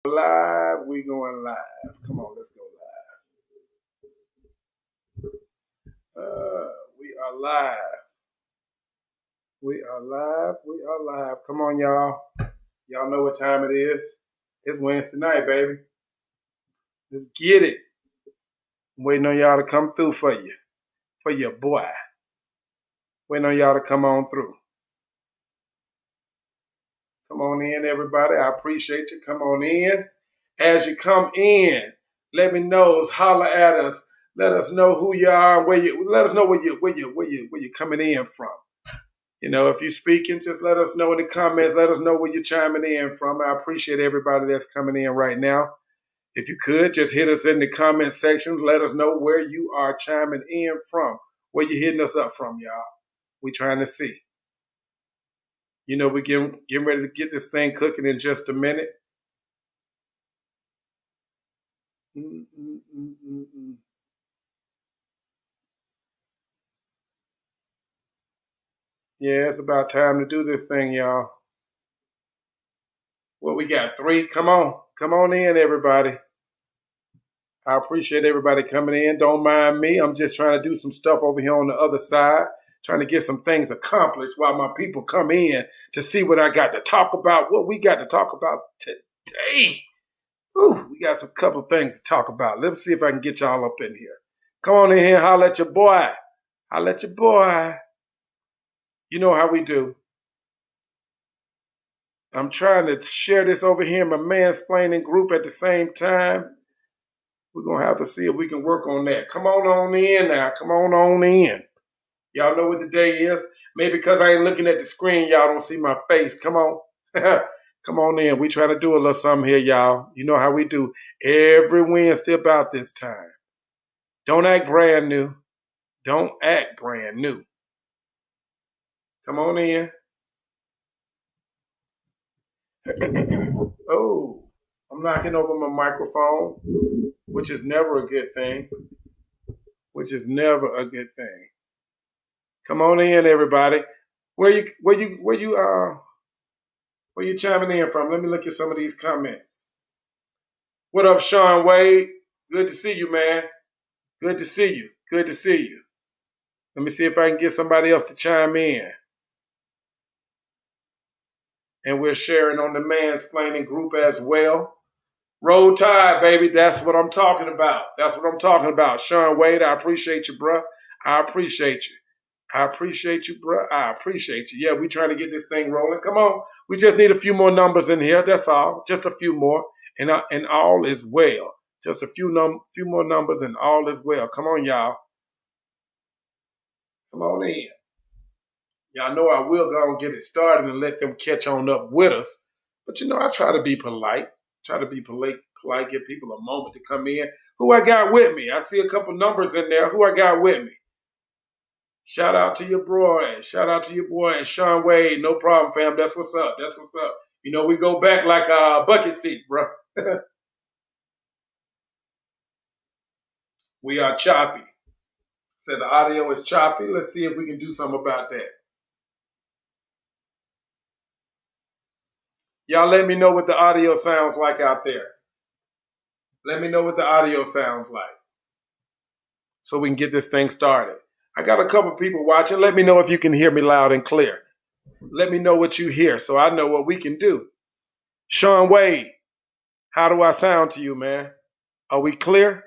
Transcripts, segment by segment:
Live, we going live. Come on, let's go live. We are live. We are live. We are live. Come on, y'all. Y'all know what time it is. It's Wednesday night, baby. Let's get it. I'm waiting on y'all to come through for you. For your boy. Waiting on y'all to come on through. Come on in, everybody. I appreciate you. Come on in. As you come in, let me know. Holler at us. Let us know who you are. Let us know where you're coming in from. You know, if you're speaking, just let us know in the comments. Let us know where you're chiming in from. I appreciate everybody that's coming in right now. If you could, just hit us in the comment section. Let us know where you are chiming in from. Where you hitting us up from, y'all. We trying to see. You know, we're getting ready to get this thing cooking in just a minute. Yeah, it's about time to do this thing, y'all. What we got? 3? Come on. Come on in, everybody. I appreciate everybody coming in. Don't mind me. I'm just trying to do some stuff over here on the other side, trying to get some things accomplished while my people come in to see what I got to talk about, what we got to talk about today. Ooh, we got some couple things to talk about. Let's see if I can get y'all up in here. Come on in here, holler at your boy. Holler at your boy. You know how we do. I'm trying to share this over here in my Mansplaining group at the same time. We're going to have to see if we can work on that. Come on in now. Come on in. Y'all know what the day is. Maybe because I ain't looking at the screen, y'all don't see my face. Come on. Come on in. We try to do a little something here, y'all. You know how we do every Wednesday about this time. Don't act brand new. Don't act brand new. Come on in. Oh, I'm knocking over my microphone, which is never a good thing. Which is never a good thing. Come on in, everybody. Where you chiming in from? Let me look at some of these comments. What up, Sean Wade? Good to see you, man. Good to see you. Good to see you. Let me see if I can get somebody else to chime in. And we're sharing on the Mansplaining group as well. Roll Tide, baby. That's what I'm talking about. That's what I'm talking about. Sean Wade, I appreciate you, bruh. I appreciate you. I appreciate you, bruh. I appreciate you. Yeah, we trying to get this thing rolling. Come on. We just need a few more numbers in here. That's all. Just a few more. And all is well. Just a few more numbers and all is well. Come on, y'all. Come on in. Y'all know I will go and get it started and let them catch on up with us. But, you know, I try to be polite. Try to be polite, give people a moment to come in. Who I got with me? I see a couple numbers in there. Who I got with me? Shout out to your boy. Shout out to your boy, Sean Wade. No problem, fam. That's what's up. That's what's up. You know, we go back like bucket seats, bro. We are choppy. So the audio is choppy. Let's see if we can do something about that. Y'all let me know what the audio sounds like out there. Let me know what the audio sounds like so we can get this thing started. I got a couple people watching. Let me know if you can hear me loud and clear. Let me know what you hear so I know what we can do. Sean Wade, how do I sound to you, man? Are we clear?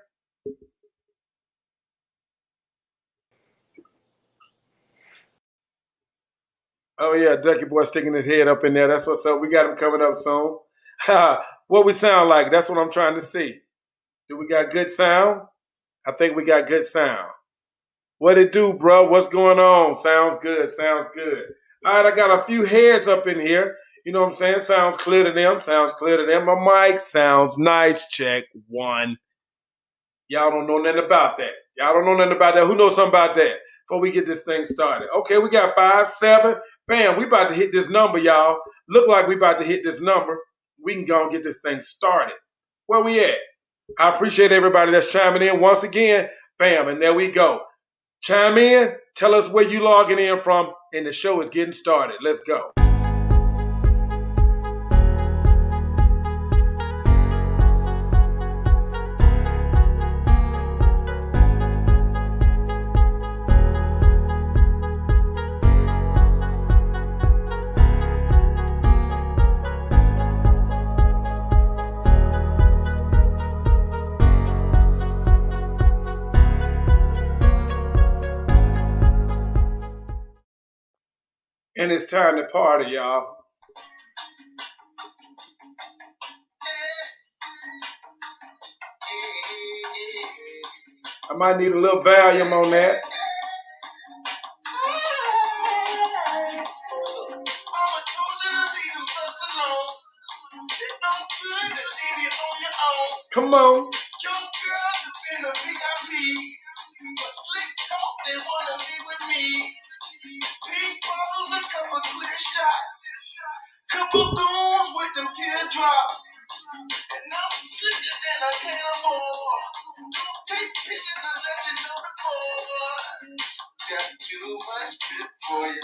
Oh, yeah, Ducky Boy sticking his head up in there. That's what's up. We got him coming up soon. What we sound like, that's what I'm trying to see. Do we got good sound? I think we got good sound. What it do, bro? What's going on? Sounds good. Sounds good. All right, I got a few heads up in here. You know what I'm saying? Sounds clear to them. Sounds clear to them. My mic sounds nice. Check 1. Y'all don't know nothing about that. Y'all don't know nothing about that. Who knows something about that? Before we get this thing started. Okay, we got 5, 7. Bam, we about to hit this number, y'all. Look like we about to hit this number. We can go and get this thing started. Where we at? I appreciate everybody that's chiming in once again. Bam, and there we go. Chime in. Tell us where you logging in from, and the show is getting started. Let's go. and it's time to party, y'all. I might need a little volume on that. Come on. Your girls in the VIP. Slick talk, they wanna be with me. Pink bottles, a couple clear shots. Couple goons with them teardrops. And I'm slicker than a cannonball. Don't take pictures unless you know the call. Got too much drip for you.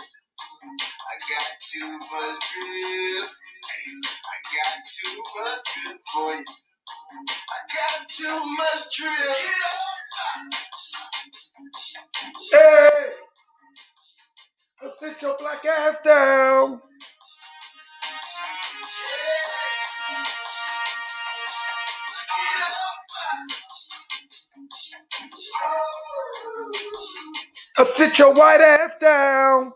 I got too much drip. I got too much drip for you. I got too much drip. Hey! Let's sit your black ass down. Sit your white ass down.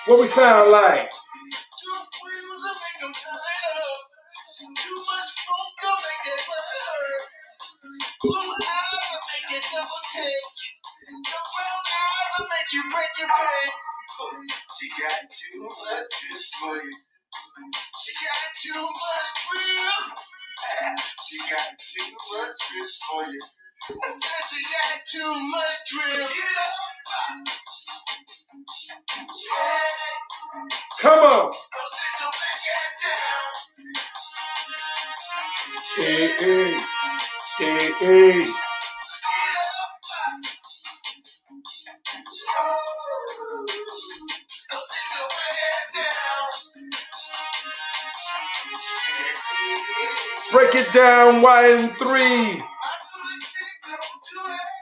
What we sound like? She got too much juice for you. She got too much real. She got too much juice for you. I said she got too much drill. Come on. Hey, hey, hey, hey. Break it down, Y and 3.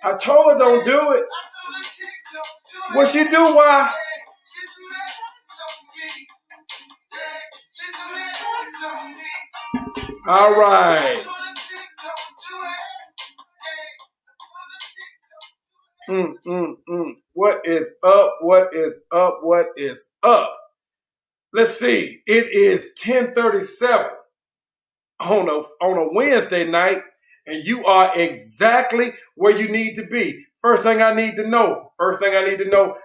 I told her don't do it. What she do, why? All right. What is up? What is up? What is up? Let's see. It is 10:37 on a Wednesday night, and you are exactly where you need to be. First thing I need to know,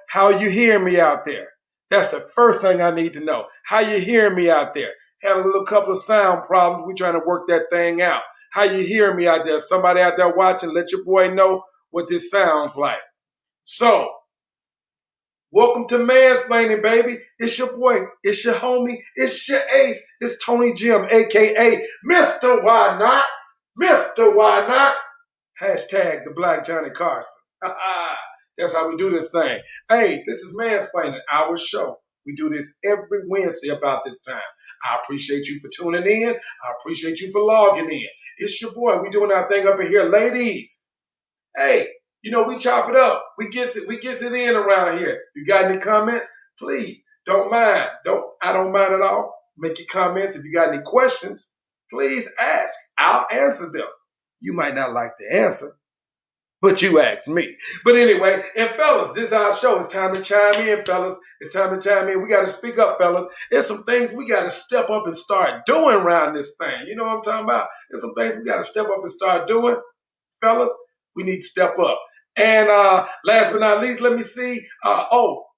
how you hearing me out there. That's the first thing I need to know. How you hearing me out there? Had a little couple of sound problems. We trying to work that thing out. How you hearing me out there? Somebody out there watching, let your boy know what this sounds like. So, welcome to Mansplaining, baby. It's your boy. It's your homie. It's your ace. It's Tony Jim, a.k.a. Mr. Why Not? Mr. Why Not? Hashtag the Black Johnny Carson. That's how we do this thing. Hey, this is Mansplaining, our show. We do this every Wednesday about this time. I appreciate you for tuning in. I appreciate you for logging in. It's your boy. We doing our thing up in here. Ladies, hey, you know, we chop it up. We gets it in around here. You got any comments? Please, don't mind. I don't mind at all. Make your comments. If you got any questions, please ask. I'll answer them. You might not like the answer, but you ask me. But anyway, and fellas, this is our show. It's time to chime in, fellas. It's time to chime in. We got to speak up, fellas. There's some things we got to step up and start doing around this thing. You know what I'm talking about? There's some things we got to step up and start doing. Fellas, we need to step up. And last but not least, let me see.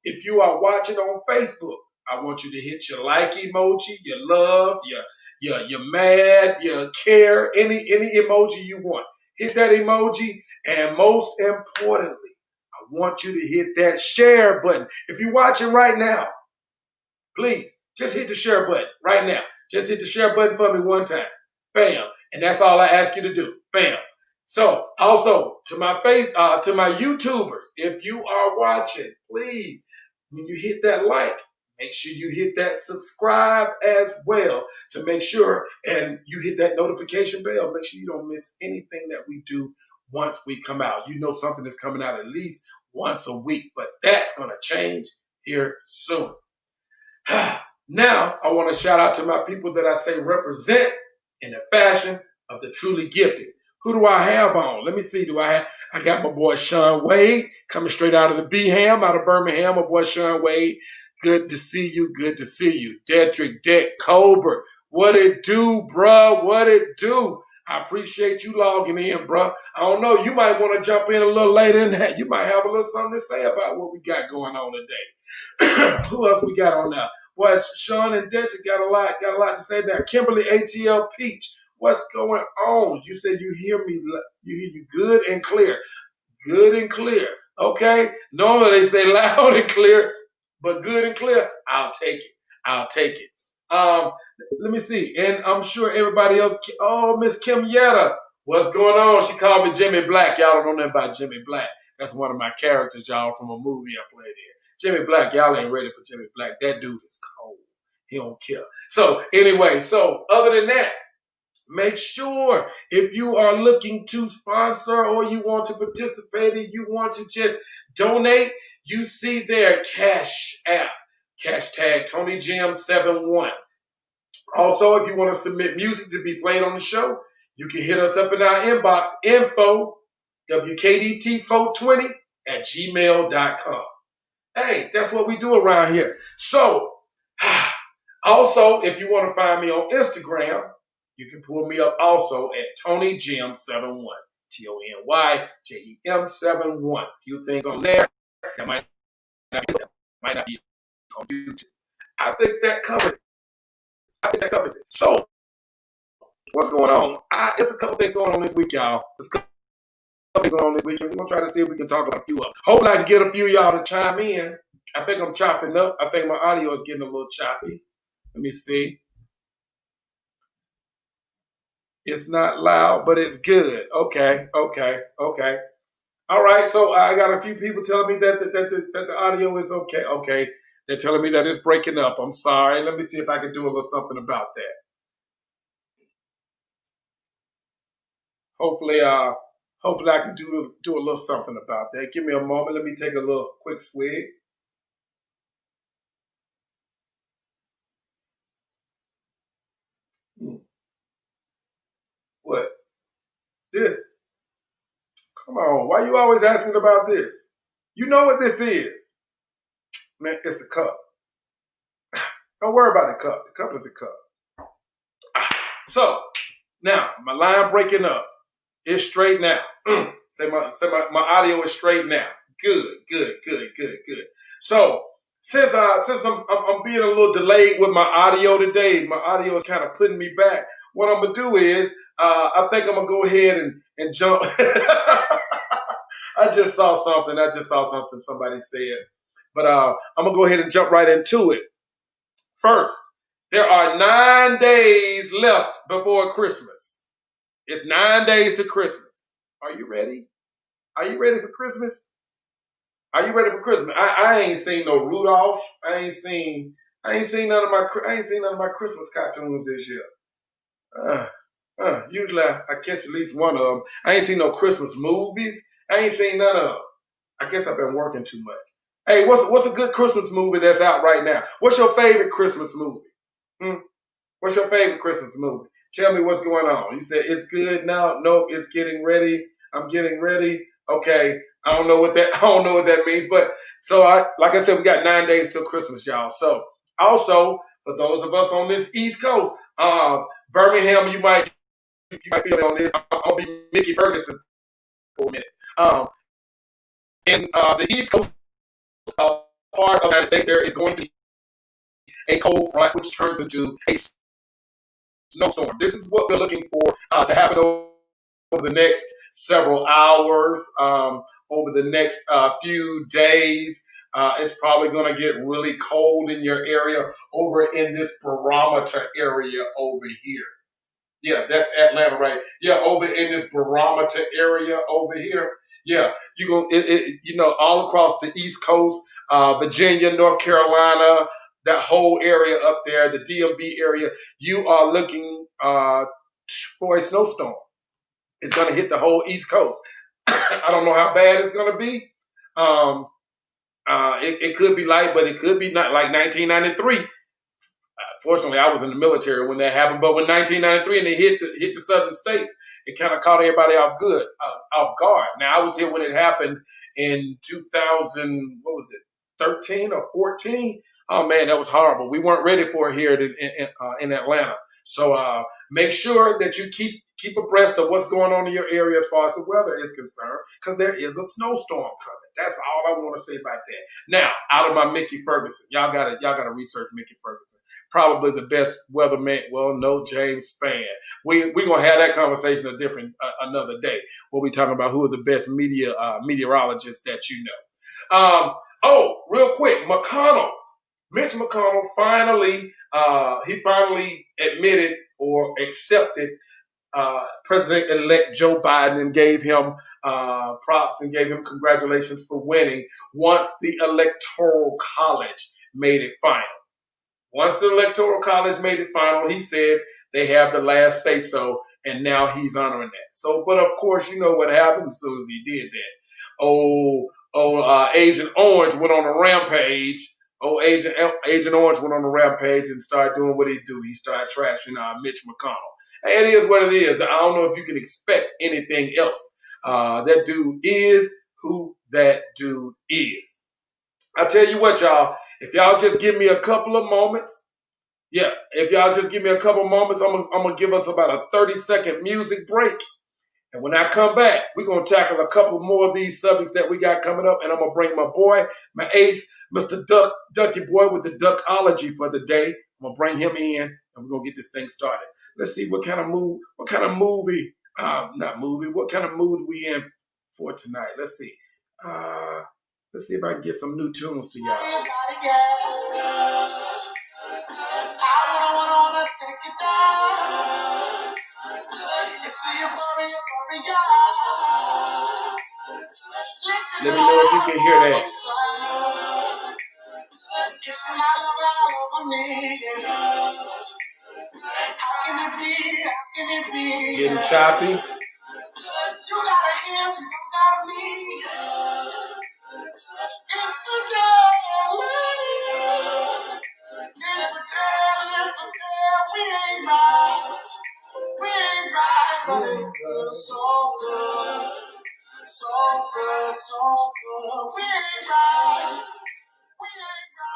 If you are watching on Facebook, I want you to hit your like emoji, your love, your mad, your care, any emoji you want. Hit that emoji. And most importantly, I want you to hit that share button. If you're watching right now, please just hit the share button right now. Just hit the share button for me one time. Bam. And that's all I ask you to do. Bam. So also to my YouTubers, if you are watching, please, when you hit that like, make sure you hit that subscribe as well to make sure, and you hit that notification bell. Make sure you don't miss anything that we do once we come out. You know something is coming out at least once a week, but that's going to change here soon. Now, I want to shout out to my people that I say represent in the fashion of the truly gifted. Who do I have on? Let me see. I got my boy Sean Wade coming straight out of the B-Ham, out of Birmingham. My boy Sean Wade. Good to see you. Good to see you. Dedrick Deck Colbert. What it do, bruh? What it do? I appreciate you logging in, bruh. I don't know. You might want to jump in a little later than that. You might have a little something to say about what we got going on today. Who else we got on now? Well, Sean and Dedrick got a lot to say there. Kimberly ATL Peach. What's going on? You said you hear me. You hear you good and clear. Good and clear. Okay. Normally they say loud and clear, but good and clear. I'll take it. I'll take it. Let me see. And I'm sure everybody else. Oh, Miss Kim Yetta. What's going on? She called me Jimmy Black. Y'all don't know nothing about Jimmy Black. That's one of my characters, y'all, from a movie I played in. Jimmy Black. Y'all ain't ready for Jimmy Black. That dude is cold. He don't care. So anyway, other than that, make sure if you are looking to sponsor or you want to participate and you want to just donate, you see their Cash App, hashtag TonyJim71. Also, if you want to submit music to be played on the show, you can hit us up in our inbox, info, WKDT420 at gmail.com. Hey, that's what we do around here. So, also, if you want to find me on Instagram, you can pull me up also at TonyJim71, TonyJem71. A few things on there that might not be on YouTube. I think that covers it. So, what's going on? There's a couple things going on this week, y'all. There's a couple things going on this week. We're going to try to see if we can talk about a few of them. Hopefully, I can get a few of y'all to chime in. I think I'm chopping up. I think my audio is getting a little choppy. Let me see. It's not loud, but it's good. Okay. All right, so I got a few people telling me that the audio is okay. Okay, they're telling me that it's breaking up. I'm sorry. Let me see if I can do a little something about that. Hopefully I can do a little something about that. Give me a moment. Let me take a little quick swig. What? This? Come on. Why you always asking about this? You know what this is. Man, it's a cup. Don't worry about the cup. The cup is a cup. So, now, my line breaking up. It's straight now. Say my audio is straight now. Good. So, since I'm being a little delayed with my audio today, my audio is kind of putting me back. What I'm going to do is, I think I'm going to go ahead and jump. I just saw something somebody said. But I'm going to go ahead and jump right into it. First, there are 9 days left before Christmas. It's 9 days to Christmas. Are you ready? Are you ready for Christmas? Are you ready for Christmas? I ain't seen no Rudolph. I ain't seen none of my Christmas cartoons this year. Usually I catch at least one of them. I ain't seen no Christmas movies. I ain't seen none of them. I guess I've been working too much. Hey, what's a good Christmas movie that's out right now? What's your favorite Christmas movie? What's your favorite Christmas movie? Tell me what's going on. You said it's good now. Nope, it's getting ready. I'm getting ready. Okay, I don't know what that means. But so like I said, we got 9 days till Christmas, y'all. So also for those of us on this East Coast, Birmingham, you might feel me on this. I'll be Mickey Ferguson for a minute. In the East Coast part of the United States, there is going to be a cold front, which turns into a snowstorm. This is what we're looking for to happen over the next several hours, over the next few days. It's probably going to get really cold in your area over in this barometer area over here. Yeah, that's Atlanta, right? Yeah, over in this barometer area over here. Yeah, all across the East Coast, Virginia, North Carolina, that whole area up there, the DMV area, you are looking for a snowstorm. It's going to hit the whole East Coast. I don't know how bad it's going to be. It could be light, but it could be not like 1993. Fortunately, I was in the military when that happened. But when 1993 and it hit the southern states, it kind of caught everybody off guard. Now I was here when it happened in 2000. What was it? 13 or 14? Oh man, that was horrible. We weren't ready for it here in Atlanta. So make sure that you keep abreast of what's going on in your area as far as the weather is concerned, because there is a snowstorm coming. That's all I want to say about that. Now, out of my Mickey Ferguson, y'all gotta research Mickey Ferguson. Probably the best weatherman. Well, no, James Spann. We gonna have that conversation another day. We'll be talking about who are the best meteorologists that you know. Real quick, Mitch McConnell finally admitted or accepted President-elect Joe Biden and gave him props and gave him congratulations for winning once the Electoral College made it final. Once the Electoral College made it final, he said they have the last say-so, and now he's honoring that. So, but of course, you know what happened as soon as he did that. Agent Orange went on a rampage. Agent Orange went on a rampage and started doing what he do. He started trashing Mitch McConnell. Hey, it is what it is. I don't know if you can expect anything else. That dude is who that dude is. I tell you what, y'all. If y'all just give me a couple of moments, I'm gonna give us about a 30-second music break. And when I come back, we're going to tackle a couple more of these subjects that we got coming up. And I'm going to bring my boy, my ace, Mr. Ducky Boy with the Duckology for the day. I'm going to bring him in, and we're going to get this thing started. Let's see what kind of mood we in for tonight. Let's see. Let's see if I can get some new tunes to y'all. Let me know if you can hear that. Getting choppy.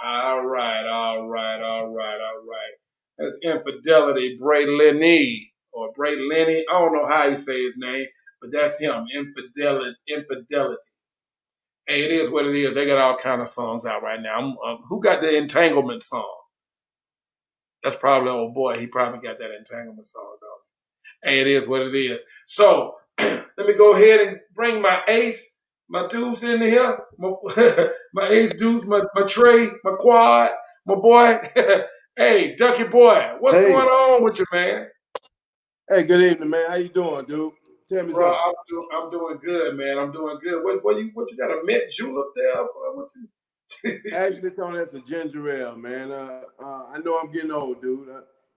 All right. That's Infidelity, Bray Lenny. I don't know how he say his name, but that's him. Infidelity. Hey, it is what it is. They got all kind of songs out right now. Who got the Entanglement song? That's probably old boy. He probably got that Entanglement song, though. Hey, it is what it is. So let me go ahead and bring my ace, my deuce in here. My ace deuce, my tray, my quad, my boy. Hey, Ducky Boy, what's going on with you, man? Hey, good evening, man. How you doing, dude? Tell me something. I'm doing good, man. I'm doing good. What you got, a mint julep there? What you? Actually, Tony, that's a ginger ale, man. I know I'm getting old, dude.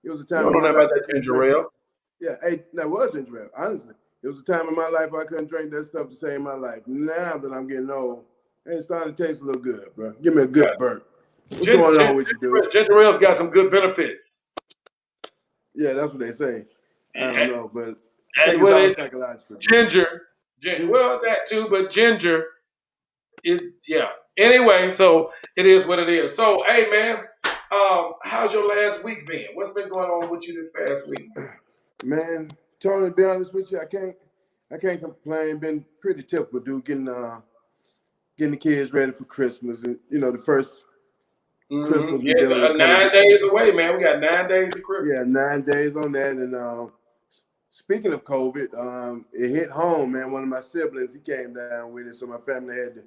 It was a time. You don't know about that ginger ale? Yeah, that was ginger ale. Honestly, it was a time in my life I couldn't drink that stuff to save my life. Now that I'm getting old, it's starting to taste a little good, bro. Give me a good burp. What's going on with you, dude? Ginger ale's got some good benefits. Yeah, that's what they say. I don't know, but psychological. Ginger, well, that too, but ginger yeah. Anyway, so it is what it is. So, hey, man, how's your last week been? What's been going on with you this past week? Man, Tony, to be honest with you, I can't complain. Been pretty typical, dude. Getting the kids ready for Christmas, and the first Christmas. Yeah, it's 9 days away, man. We got 9 days of Christmas. Yeah, 9 days on that. And speaking of COVID, it hit home, man. One of my siblings, he came down with it, so my family had to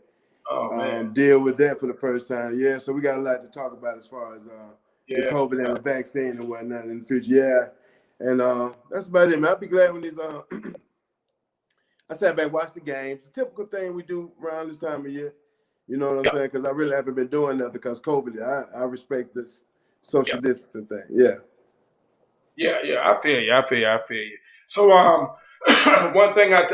deal with that for the first time. Yeah, so we got a lot to talk about as far as the COVID and the vaccine and whatnot in the future. Yeah, and that's about it, man. I'll be glad when these I sat back, watched the games. The typical thing we do around this time of year. You know what I'm saying? Because I really haven't been doing nothing because COVID. I respect this social distancing thing. Yeah. I feel you. So one thing I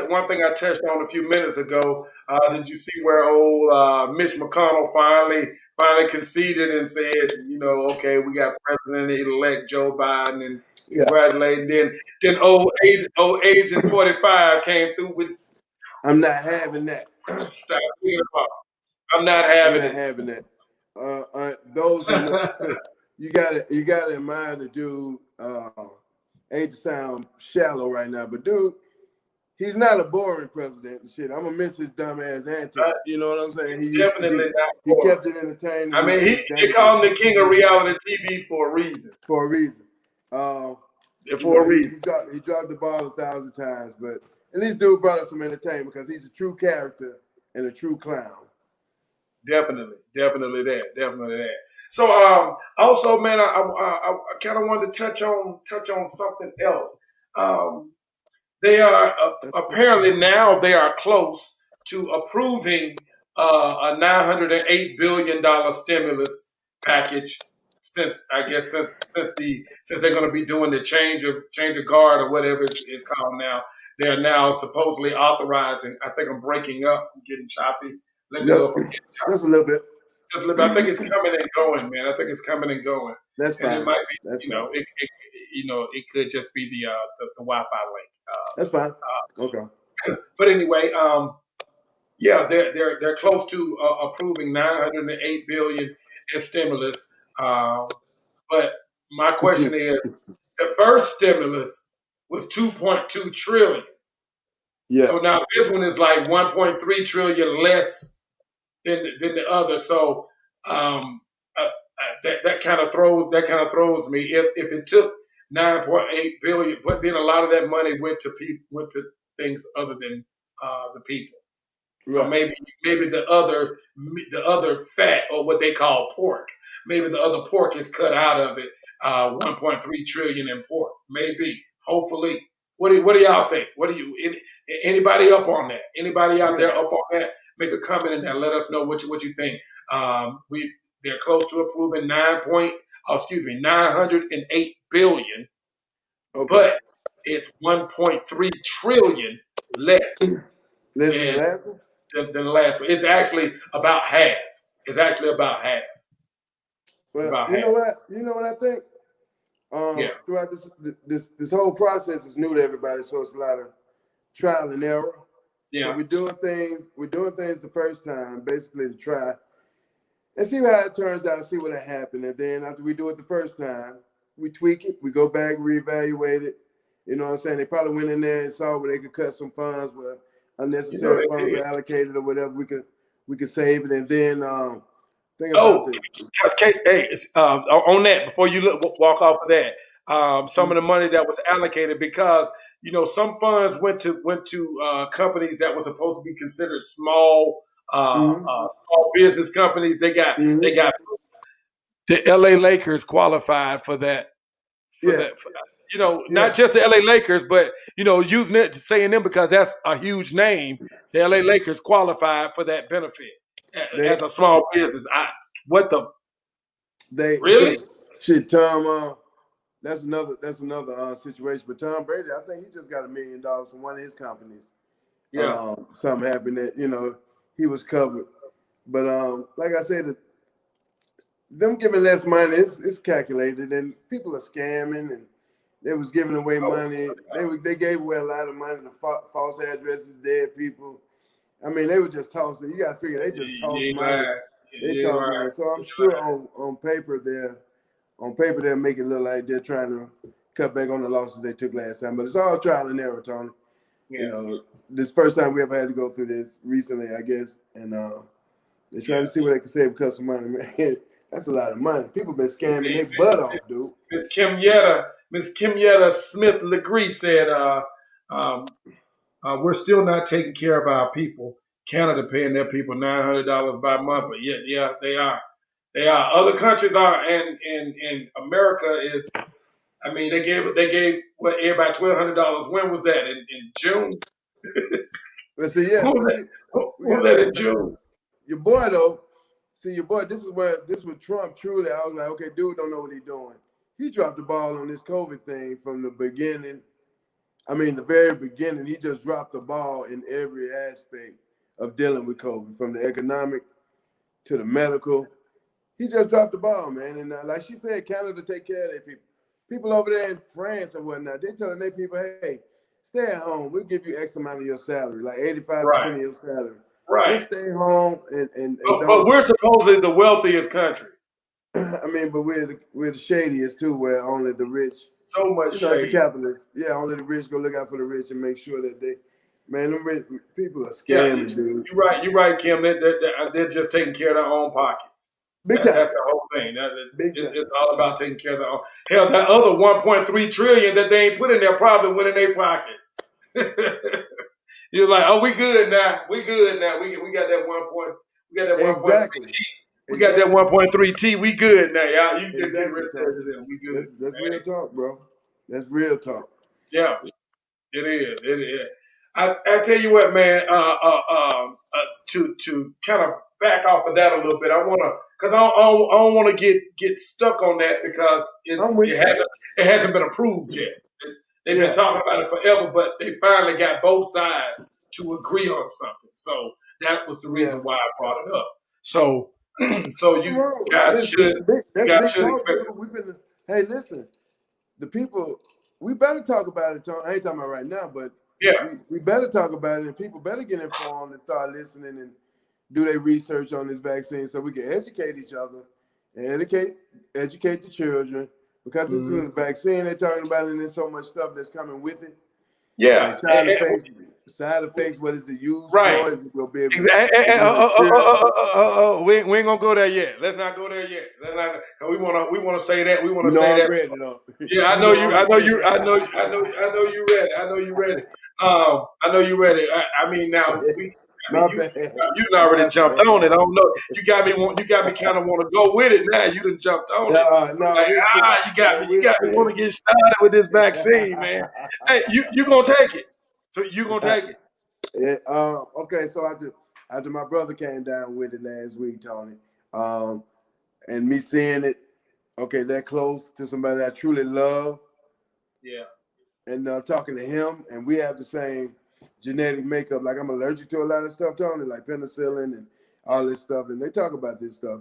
touched on a few minutes ago. Did you see where old Mitch McConnell finally conceded and said, okay, we got President-elect Joe Biden, and Congratulating. Then old Agent 45 came through with. I'm not having that. I'm not having it. Having that. Those you gotta admire the dude. Hate to sound shallow right now, but dude, he's not a boring president and shit. I'm gonna miss his dumb ass antics. You know what I'm saying? He kept it entertaining. I mean, they call him the king of reality TV for a reason. For a reason. He dropped the ball 1,000 times, but at least dude brought us some entertainment because he's a true character and a true clown. Definitely that. So, also, man, I kind of wanted to touch on something else. They are apparently now they are close to approving a $908 billion stimulus package. Since they're going to be doing the change of guard or whatever it's called now, they are now supposedly authorizing. I think I'm breaking up. I'm getting choppy. Let me know if I'm getting choppy. Just a little bit. I think it's coming and going, man. I think it's coming and going. That's fine. And it might be, it could just be the Wi-Fi link. That's fine. Okay. But anyway, they're close to approving $908 billion in stimulus. But my question is, the first stimulus was $2.2 trillion. Yeah. So now this one is like $1.3 trillion less than the other. So that kind of throws me. If it took $9.8 billion, but then a lot of that money went to things other than the people. Right. So maybe the other fat, or what they call pork, maybe the other pork is cut out of it. 1.3 trillion in pork, maybe, hopefully. What do y'all think? Anybody up on that? Anybody out there up on that? Make a comment in there. Let us know what you think. They're close to approving $908 billion, but it's 1.3 trillion less than the last one. It's actually about half. Well, you know what I think? Throughout this whole process is new to everybody, so it's a lot of trial and error. Yeah. So we're doing things the first time, basically to try and see how it turns out, see what happened. And then after we do it the first time, we tweak it, we go back, reevaluate it. You know what I'm saying? They probably went in there and saw where they could cut some funds, where unnecessary funds were allocated or whatever. We could save it, and then think about this. On that, before you walk off of that, some of the money that was allocated, because some funds went to companies that were supposed to be considered small business companies. They got the LA Lakers qualified for that. Not just the LA Lakers, but using it to saying them because that's a huge name. The LA Lakers qualified for that benefit as a small business. Really? Shit, Tom. That's another situation. But Tom Brady, I think he just got $1 million from one of his companies. Yeah. Something happened that he was covered. But like I said, them giving less money, it's calculated, and people are scamming, and they was giving away money. They gave away a lot of money to false addresses, dead people. I mean, they were just tossing. You got to figure they just toss money. They toss money. So I'm sure on paper they're making it look like they're trying to cut back on the losses they took last time. But it's all trial and error, Tony. Yeah. This first time we ever had to go through this recently, I guess, and they're trying to see what they can save because of money, man. That's a lot of money. People been scamming their butt off, dude. Miss Kimyetta Smith Legree said, we're still not taking care of our people. Canada paying their people $900 by month. Yeah, they are. They are. Other countries are, and America is. I mean, they gave everybody $1,200. When was that? In June. Let's see. Yeah. Was that in June? Your boy though. See, your boy. This was Trump. Truly, I was like, okay, dude, don't know what he's doing. He dropped the ball on this COVID thing from the beginning. I mean, the very beginning, he just dropped the ball in every aspect of dealing with COVID, from the economic to the medical. He just dropped the ball, man. And like she said, Canada take care of their people. people over there in France and whatnot, they're telling their people, hey, stay at home. We'll give you X amount of your salary, like 85% of your salary. Right. Just stay home and but don't. We're supposedly the wealthiest country. I mean, but we're the shadiest too, where only the rich. So much shade. It's a capitalist. Yeah, only the rich go look out for the rich and make sure that they. Man, them rich people are scamming, dude. You're right, Kim. They're just taking care of their own pockets. Big time. That's the whole thing. It's all about taking care of their own. Hell, that other 1.3 trillion that they ain't put in there probably went in their pockets. You're like, oh, we good now. We good now. We got that 1.3 exactly. T. We got that 1.3 T. We good now, y'all. You just get rid of them. We good. That's real talk, bro. That's real talk. Yeah, it is. It is. I tell you what, man. To kind of back off of that a little bit, I want to, because I don't want to get stuck on that because it hasn't been approved yet. They've been talking about it forever, but they finally got both sides to agree on something. So that was the reason why I brought it up. So you guys should expect something. Hey, listen, the people, we better talk about it, Tony. I ain't talking about right now, but we better talk about it, and people better get informed and start listening and do their research on this vaccine so we can educate each other and educate the children, because this is a vaccine they're talking about, and there's so much stuff that's coming with it. Yeah. Like side effects, what is it used for? Is it will be able we ain't gonna go there yet. Let's not go there yet. We wanna say that. We wanna say that. Ready, yeah, I know you ready. I know you ready. I mean, now you already jumped on it. I don't know. You got me kind of want to go with it now. You done jumped on it. You got me want to get started with this vaccine, man. Hey, you gonna take it? So you gonna take it? Okay, so after my brother came down with it last week, Tony, and me seeing it, that close to somebody I truly love, and talking to him, and we have the same genetic makeup. Like, I'm allergic to a lot of stuff, Tony, like penicillin and all this stuff, and they talk about this stuff.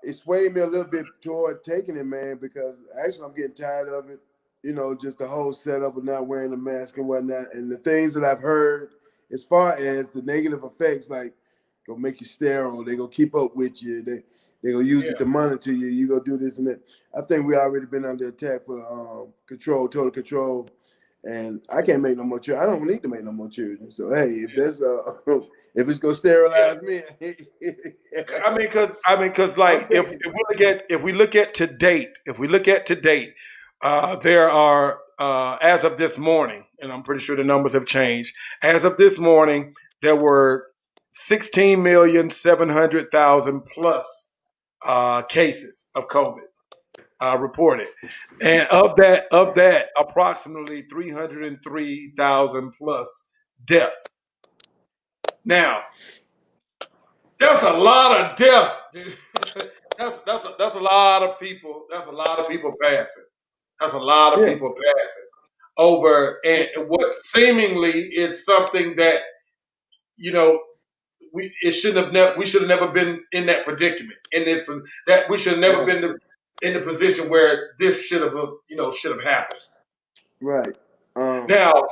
It swayed me a little bit toward taking it, man, because actually I'm getting tired of it. You know, just the whole setup of not wearing a mask and whatnot, and the things that I've heard as far as the negative effects, like go make you sterile, they go keep up with you, they go use it to monitor you, you go do this and that. I think we already been under attack for total control, and I can't make no more children. I don't need to make no more children. So hey, if that's if it's gonna sterilize me, I mean, because like if we look at to date, there are as of this morning, and I'm pretty sure the numbers have changed. As of this morning, there were 16,700,000 plus cases of COVID reported, and of that, approximately 303,000 plus deaths. Now, that's a lot of deaths, dude. that's a lot of people. That's a lot of people passing. That's a lot of people passing over, and what seemingly is something that we should have never been in that predicament. We should have never been in the position where this should have happened. Right. Now,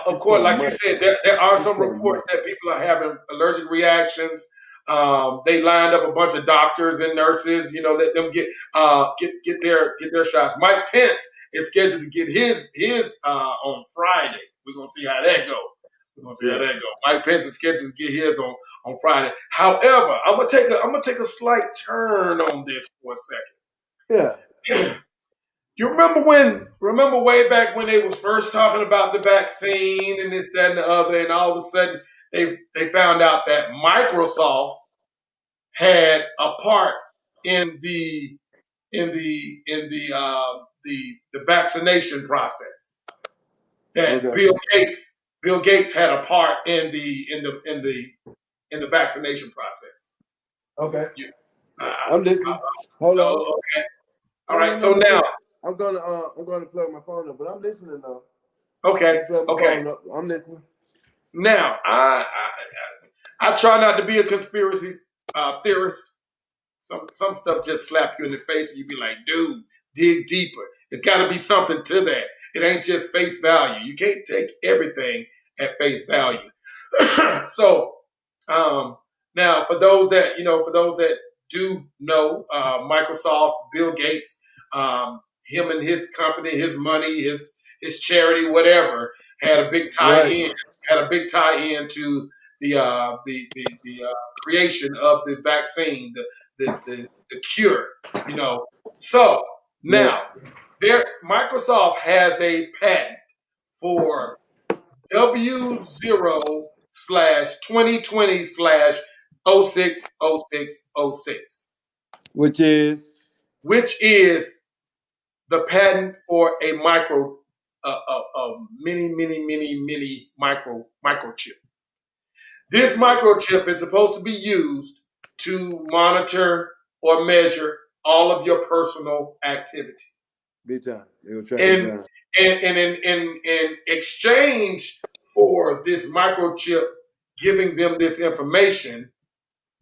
of course, like you said, there are some reports that people are having allergic reactions. They lined up a bunch of doctors and nurses, let them get their shots. Mike Pence is scheduled to get his on Friday. We're gonna see how that goes. Mike Pence is scheduled to get his on Friday. However, I'm gonna take a slight turn on this for a second. Yeah. You remember way back when they was first talking about the vaccine and this, that, and the other, and all of a sudden they found out that Microsoft had a part in the vaccination process. That Bill Gates had a part in the vaccination process. Okay. I'm listening. Hold on. Okay. All right. So now I'm gonna plug my phone up, but I'm listening though. Okay. I'm listening. Now I try not to be a conspiracy theorist, some stuff just slap you in the face and you be like, dude, dig deeper. It's got to be something to that. It ain't just face value. You can't take everything at face value. So now, for those that do know, Microsoft, Bill Gates, him and his company, his money, his charity, whatever, had a big tie-in. Had a big tie-in to the creation of the vaccine, the cure. So now, Microsoft has a patent for W0/2020/060606, which is the patent for a mini microchip. This microchip is supposed to be used to monitor or measure all of your personal activity. Big time. And in exchange for this microchip giving them this information,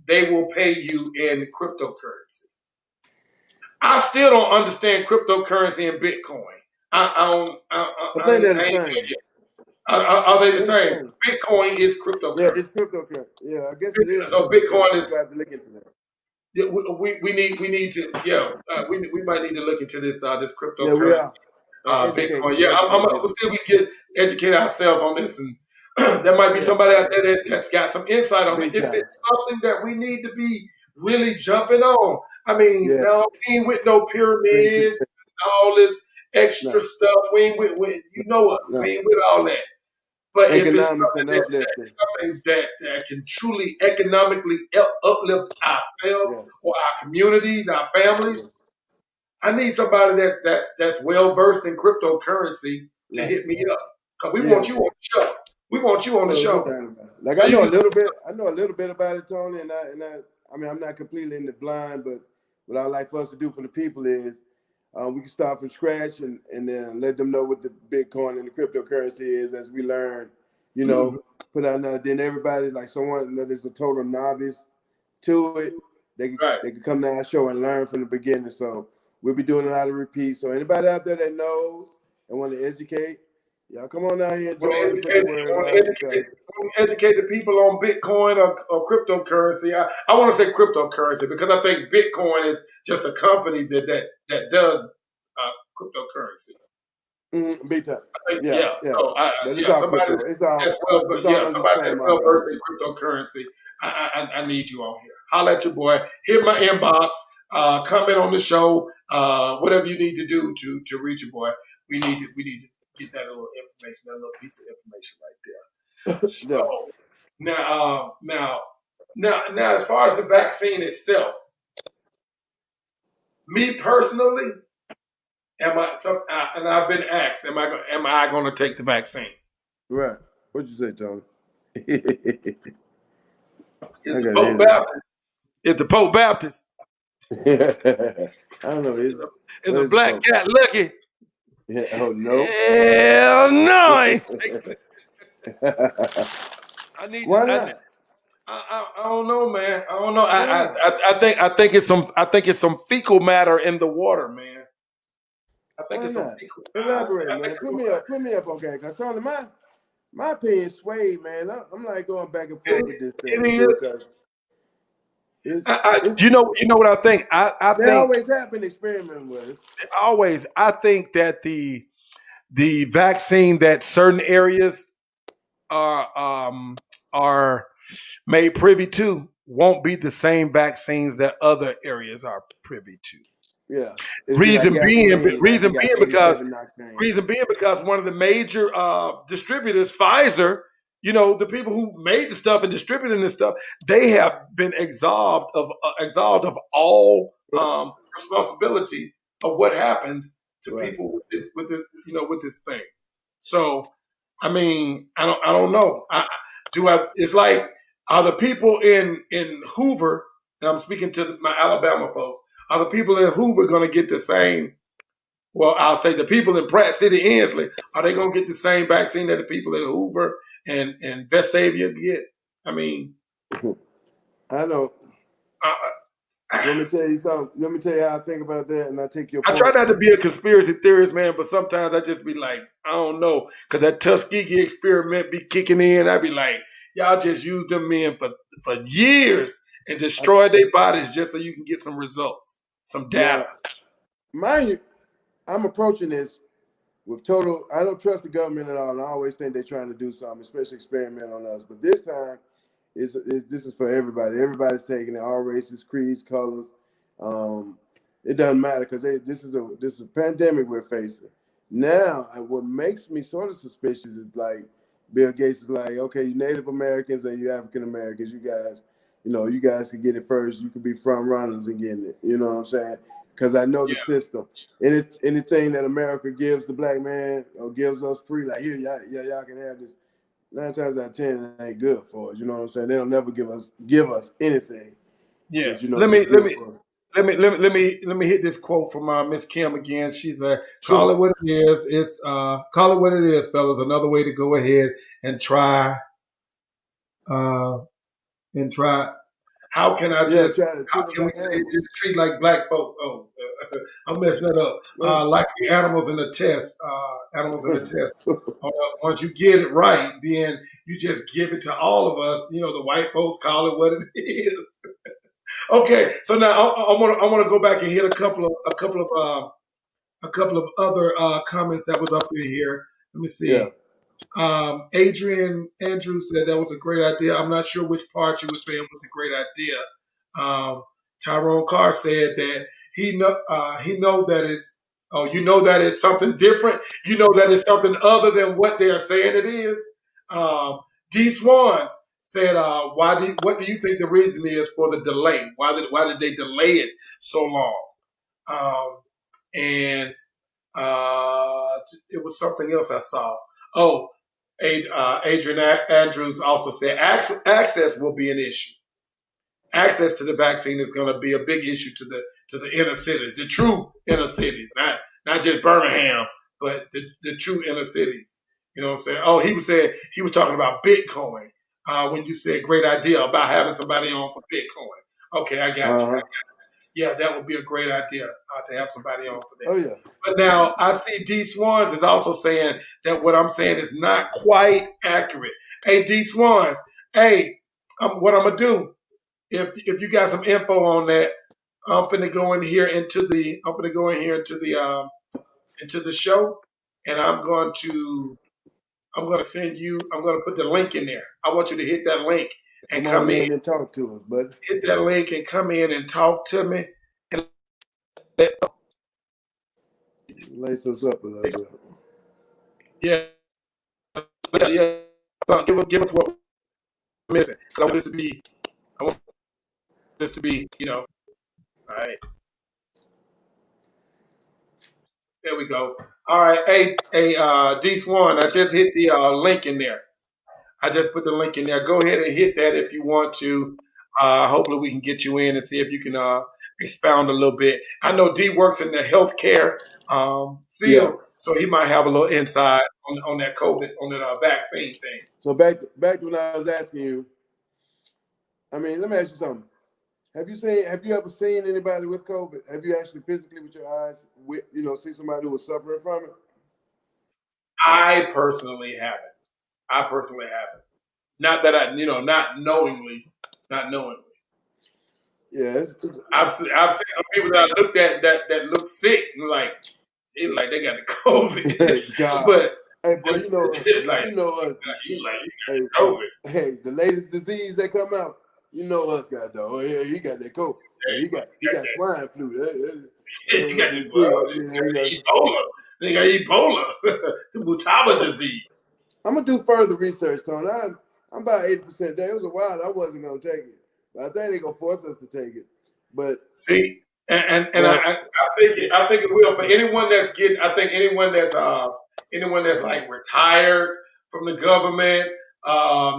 they will pay you in cryptocurrency. I still don't understand cryptocurrency and Bitcoin. I think they're the same. Are they the same? Bitcoin is cryptocurrency. Yeah, it's cryptocurrency. Yeah, I guess it is. So Bitcoin is. We have to look into that. Yeah, we need to. Yeah, we might need to look into this cryptocurrency. Bitcoin. Yeah, we still get educate ourselves on this, and there might be somebody out there that's got some insight on it. If it's something that we need to be really jumping on, I mean, no, we ain't with no pyramids, and all this extra stuff. We ain't with you know us. We ain't with all that. But if it's something that can truly economically uplift ourselves or our communities, our families, I need somebody that's well versed in cryptocurrency to hit me up, because we want you on the show. We want you on the show. Like, so I know a little bit. I know a little bit about it, Tony, and I mean, I'm not completely in the blind, but what I like for us to do for the people is we can start from scratch and then let them know what the Bitcoin and the cryptocurrency is as we learn, put out now. Then everybody, like someone that is a total novice to it, they can come to our show and learn from the beginning. So we'll be doing a lot of repeats. So anybody out there that knows and want to educate, y'all come on out here and join. Educate the people on Bitcoin or cryptocurrency. I want to say cryptocurrency because I think Bitcoin is just a company that does cryptocurrency. Big time. So somebody that's well versed in cryptocurrency. I need you on here. Holla at your boy. Hit my inbox. Comment on the show. Whatever you need to do to reach your boy. We need to get that little information, that little piece of information right there. So now, as far as the vaccine itself, me personally, and I've been asked, am I going to take the vaccine? Right. What'd you say, Tony? Is the Pope Baptist? Is the Pope Baptist? I don't know. Is a black cat lucky? Yeah. Oh no. Hell no! I ain't taking it. Why not? I don't know, man. I don't know. I think it's some fecal matter in the water, man. I think it's some fecal matter. Elaborate, man. Put me up, okay? Because Tony, my opinion swayed, man. I'm like going back and forth with this thing. It is. You know what I think? I think always have been experimenting with it. Always. I think that the vaccine that certain areas are made privy to won't be the same vaccines that other areas are privy to. Yeah. Reason being because one of the major distributors, Pfizer, the people who made the stuff and distributing this stuff, they have been absolved of all responsibility of what happens to people with this thing. So, I mean, I don't know. It's like, are the people in Hoover, and I'm speaking to my Alabama folks, are the people in Hoover going to get the same? Well, I'll say the people in Pratt City, Ansley, are they going to get the same vaccine that the people in Hoover and Vestavia get? I mean, I know. Let me tell you something. Let me tell you how I think about that, and I take your I point. try not to be a conspiracy theorist, man, but sometimes I just be like, I don't know, because that Tuskegee experiment be kicking in. I be like, y'all just used them men for years and destroy their bodies just so you can get some results, some data. Now, mind you, I'm approaching this with total. I don't trust the government at all, and I always think they're trying to do something, especially experiment on us. But this time, this is for everybody. Everybody's taking it, all races, creeds, colors. It doesn't matter because this is a pandemic we're facing now. And what makes me sort of suspicious is like Bill Gates is like, okay, you Native Americans and you African Americans, you guys can get it first. You can be front runners and getting it. You know what I'm saying? Because I know the system. Anything that America gives the black man or gives us free, like here, y'all can have this. 9 times out of 10, it ain't good for us. You know what I'm saying? They don't never give us anything. Yeah. That, you know, Let me hit this quote from Miss Kim again. She's call it what it is. It's call it what it is, fellas. Another way to go ahead and try. How can I how can we say just treat like black folk? Oh, I'm messing that up. Like the animals in the test. Animals in the test. Once you get it right, then you just give it to all of us. You know, the white folks call it what it is. Okay, so now I want to go back and hit a couple of other comments that was up in here. Let me see. Yeah. Adrian Andrews said that was a great idea. I'm not sure which part you were saying was a great idea. Tyrone Carr said that he know that it's that it's something different. You know that it's something other than what they're saying it is. D Swans said, what do you think the reason is for the delay? Why did they delay it so long? And it was something else I saw. Oh, Adrian Andrews also said access will be an issue. Access to the vaccine is going to be a big issue to the inner cities, the true inner cities, not just Birmingham, but the true inner cities. You know what I'm saying? Oh, he was talking about Bitcoin when you said great idea about having somebody on for Bitcoin. Okay, I got you. Yeah, that would be a great idea to have somebody on for that. Oh yeah. But now I see D Swans is also saying that what I'm saying is not quite accurate. Hey, D Swans, hey, what I'm gonna do? If you got some info on that, I'm finna go in here into the into the show, and I'm gonna send you. I'm gonna put the link in there. I want you to hit that link and come in and talk to us, bud. Hit that link and come in and talk to me. And lace us up a little bit. Yeah. Give us what we're missing. I want this to be, all right. There we go. All right. Hey, D Swan, I just hit the link in there. I just put the link in there. Go ahead and hit that if you want to. Hopefully we can get you in and see if you can expound a little bit. I know D works in the healthcare field, so he might have a little insight on that COVID, on that vaccine thing. So back to when I was asking you, I mean, let me ask you something. Have you ever seen anybody with COVID? Have you actually physically with your eyes, see somebody who was suffering from it? I personally haven't. Not that I, not knowingly. Yeah, I've seen some people that I looked at that look sick, and like they got the COVID. God. But hey, bro, you know us. COVID. Hey, the latest disease that come out, us got though. Oh yeah, he got that COVID. He got swine flu. He got Ebola. They got Ebola, the Mutaba disease. I'm gonna do further research, Tony. I'm about 80% there. It was a while I wasn't gonna take it, but I think they're gonna force us to take it. But see, I think it will for anyone that's getting. I think anyone that's like retired from the government,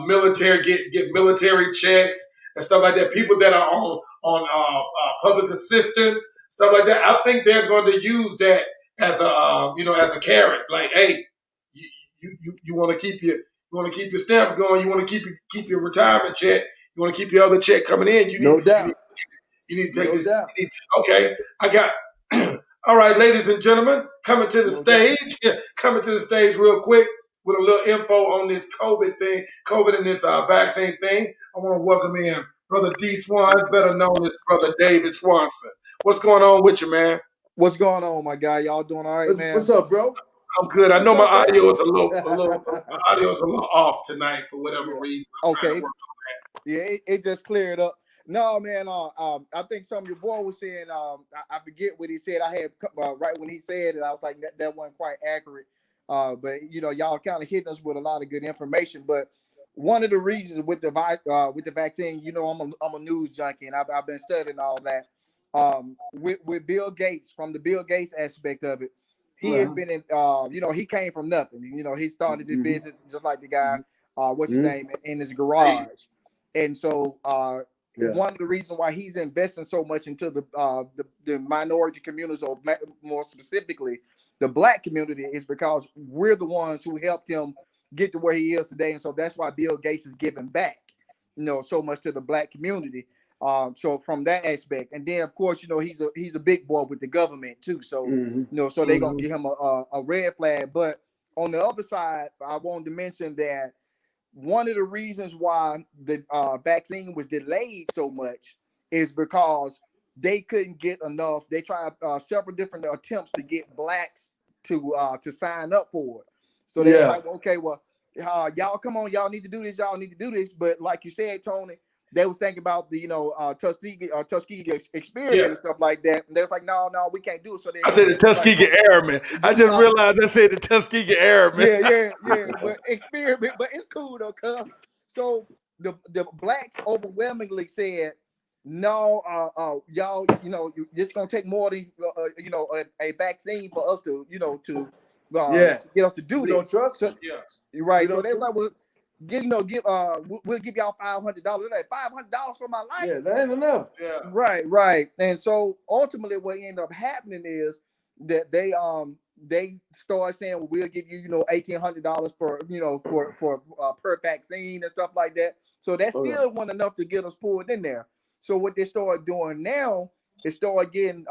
military get military checks and stuff like that. People that are on public assistance, stuff like that. I think they're going to use that as a carrot. Like, hey, you want to keep your stamps going. You want to keep your retirement check. You want to keep your other check coming in. No doubt. You need to take No this. doubt. Okay, I got. All right, ladies and gentlemen, coming to the No stage. Coming to the stage real quick with a little info on this COVID thing, COVID and this vaccine thing. I want to welcome in Brother D. Swan, better known as Brother David Swanson. What's going on with you, man? What's going on, my guy? Y'all doing all right, man? What's up, bro? I'm good. I know my audio is a little off tonight for whatever Yeah. reason. I'm trying Okay. to work on Yeah, it just cleared up. No, man. I think some of your boy was saying. I forget what he said. I had right when he said it, I was like, that wasn't quite accurate. But y'all kind of hitting us with a lot of good information. But one of the reasons with the vaccine, I'm a news junkie, and I've been studying all that. With Bill Gates, from the Bill Gates aspect of it, he has been in. He came from nothing. He started his business just like the guy. What's his name, in his garage. And so one of the reasons why he's investing so much into the minority communities, or more specifically the Black community, is because we're the ones who helped him get to where he is today. And so that's why Bill Gates is giving back, so much to the Black community. So from that aspect, and then of course, he's a big boy with the government too. So so they're gonna give him a red flag. But on the other side, I wanted to mention that one of the reasons why the vaccine was delayed so much is because they couldn't get enough. They tried several different attempts to get Blacks to sign up for it. So they were like, okay, well, y'all come on, y'all need to do this, But like you said, Tony, they was thinking about the Tuskegee experiment and stuff like that. And they was like, no, we can't do it. So I said the Tuskegee Airmen. I just realized I said the Tuskegee Airmen. Yeah. But experiment, but it's cool though, cuz. So the Blacks overwhelmingly said, no, y'all, it's gonna take more than a vaccine for us to get us to do this. Don't trust so, right. So they was like, well, we'll give y'all $500. Like $500 for my life. Yeah, that ain't enough. Yeah. Right. And so ultimately, what ended up happening is that they started saying, well, we'll give you $1,800 per vaccine and stuff like that. So that still wasn't enough to get us pulled in there. So what they started doing now is started getting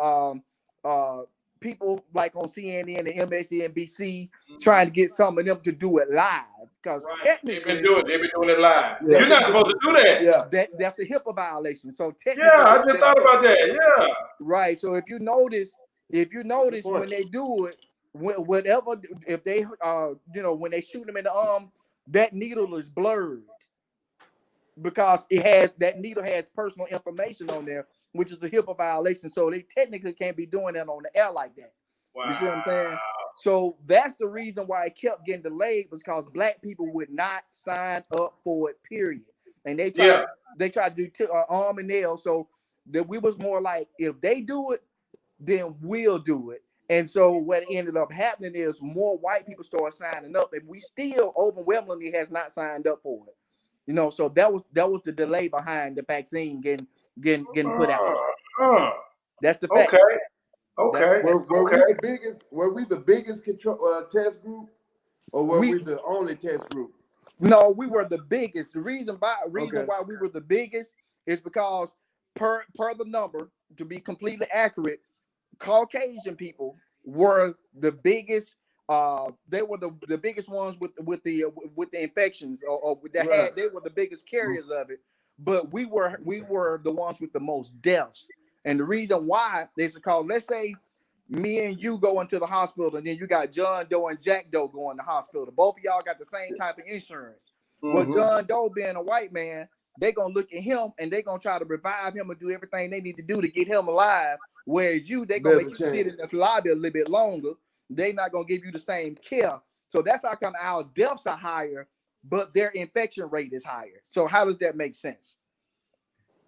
people like on CNN and MSNBC trying to get some of them to do it live, because technically they've been doing it live. You're not supposed to do that. That's a HIPAA violation. So technically, I just thought about that. Yeah. Right. So if you notice when they do it, whatever, if they when they shoot them in the arm, that needle is blurred because that needle has personal information on there, which is a HIPAA violation. So they technically can't be doing that on the air like that. Wow. You see what I'm saying? So that's the reason why it kept getting delayed, was because Black people would not sign up for it, period. And they tried to do arm and nail. So that we was more like, if they do it, then we'll do it. And so what ended up happening is more white people started signing up, and we still overwhelmingly has not signed up for it. So that was the delay behind the vaccine getting put out. That's the fact. Okay. Were we the biggest control test group, or were we the only test group? No, we were the biggest. The reason why we were the biggest is because per the number, to be completely accurate, Caucasian people were the biggest. They were the biggest ones with the infections, or they were the biggest carriers of it. But we were the ones with the most deaths. And the reason why is because, let's say me and you go into the hospital, and then you got John Doe and Jack Doe going to the hospital. Both of y'all got the same type of insurance. Well, John Doe being a white man, they're going to look at him and they're going to try to revive him and do everything they need to do to get him alive. Whereas they're going to make you sit in this lobby a little bit longer. They're not going to give you the same care. So that's how come our deaths are higher, but their infection rate is higher. So how does that make sense?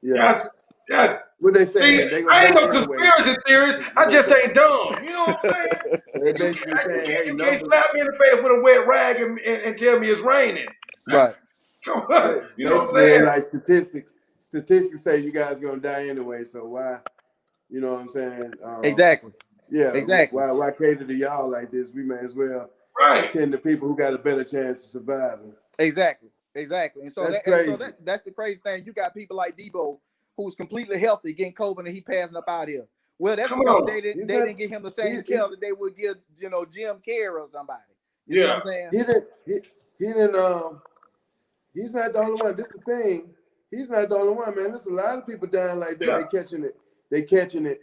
Yeah. That's what they say. I ain't no conspiracy theorist. I just ain't dumb. You know what I'm saying? You can't slap me in the face with a wet rag and tell me it's raining. Right. Come on. You know what I'm saying? Like statistics say you guys gonna die anyway. So why? You know what I'm saying? Exactly. Yeah. Exactly. Why cater to y'all like this? We may as well attend to people who got a better chance of surviving. Exactly. And so that's crazy. That's the crazy thing. You got people like Debo who's completely healthy getting COVID and he passing up out here. Well, that's Come because on. they didn't give him the same care that they would give, Jim Carrey or somebody. You see what I'm saying? He didn't. He's not the only one. This is the thing. He's not the only one, man. There's a lot of people dying like that. Yeah. They catching it,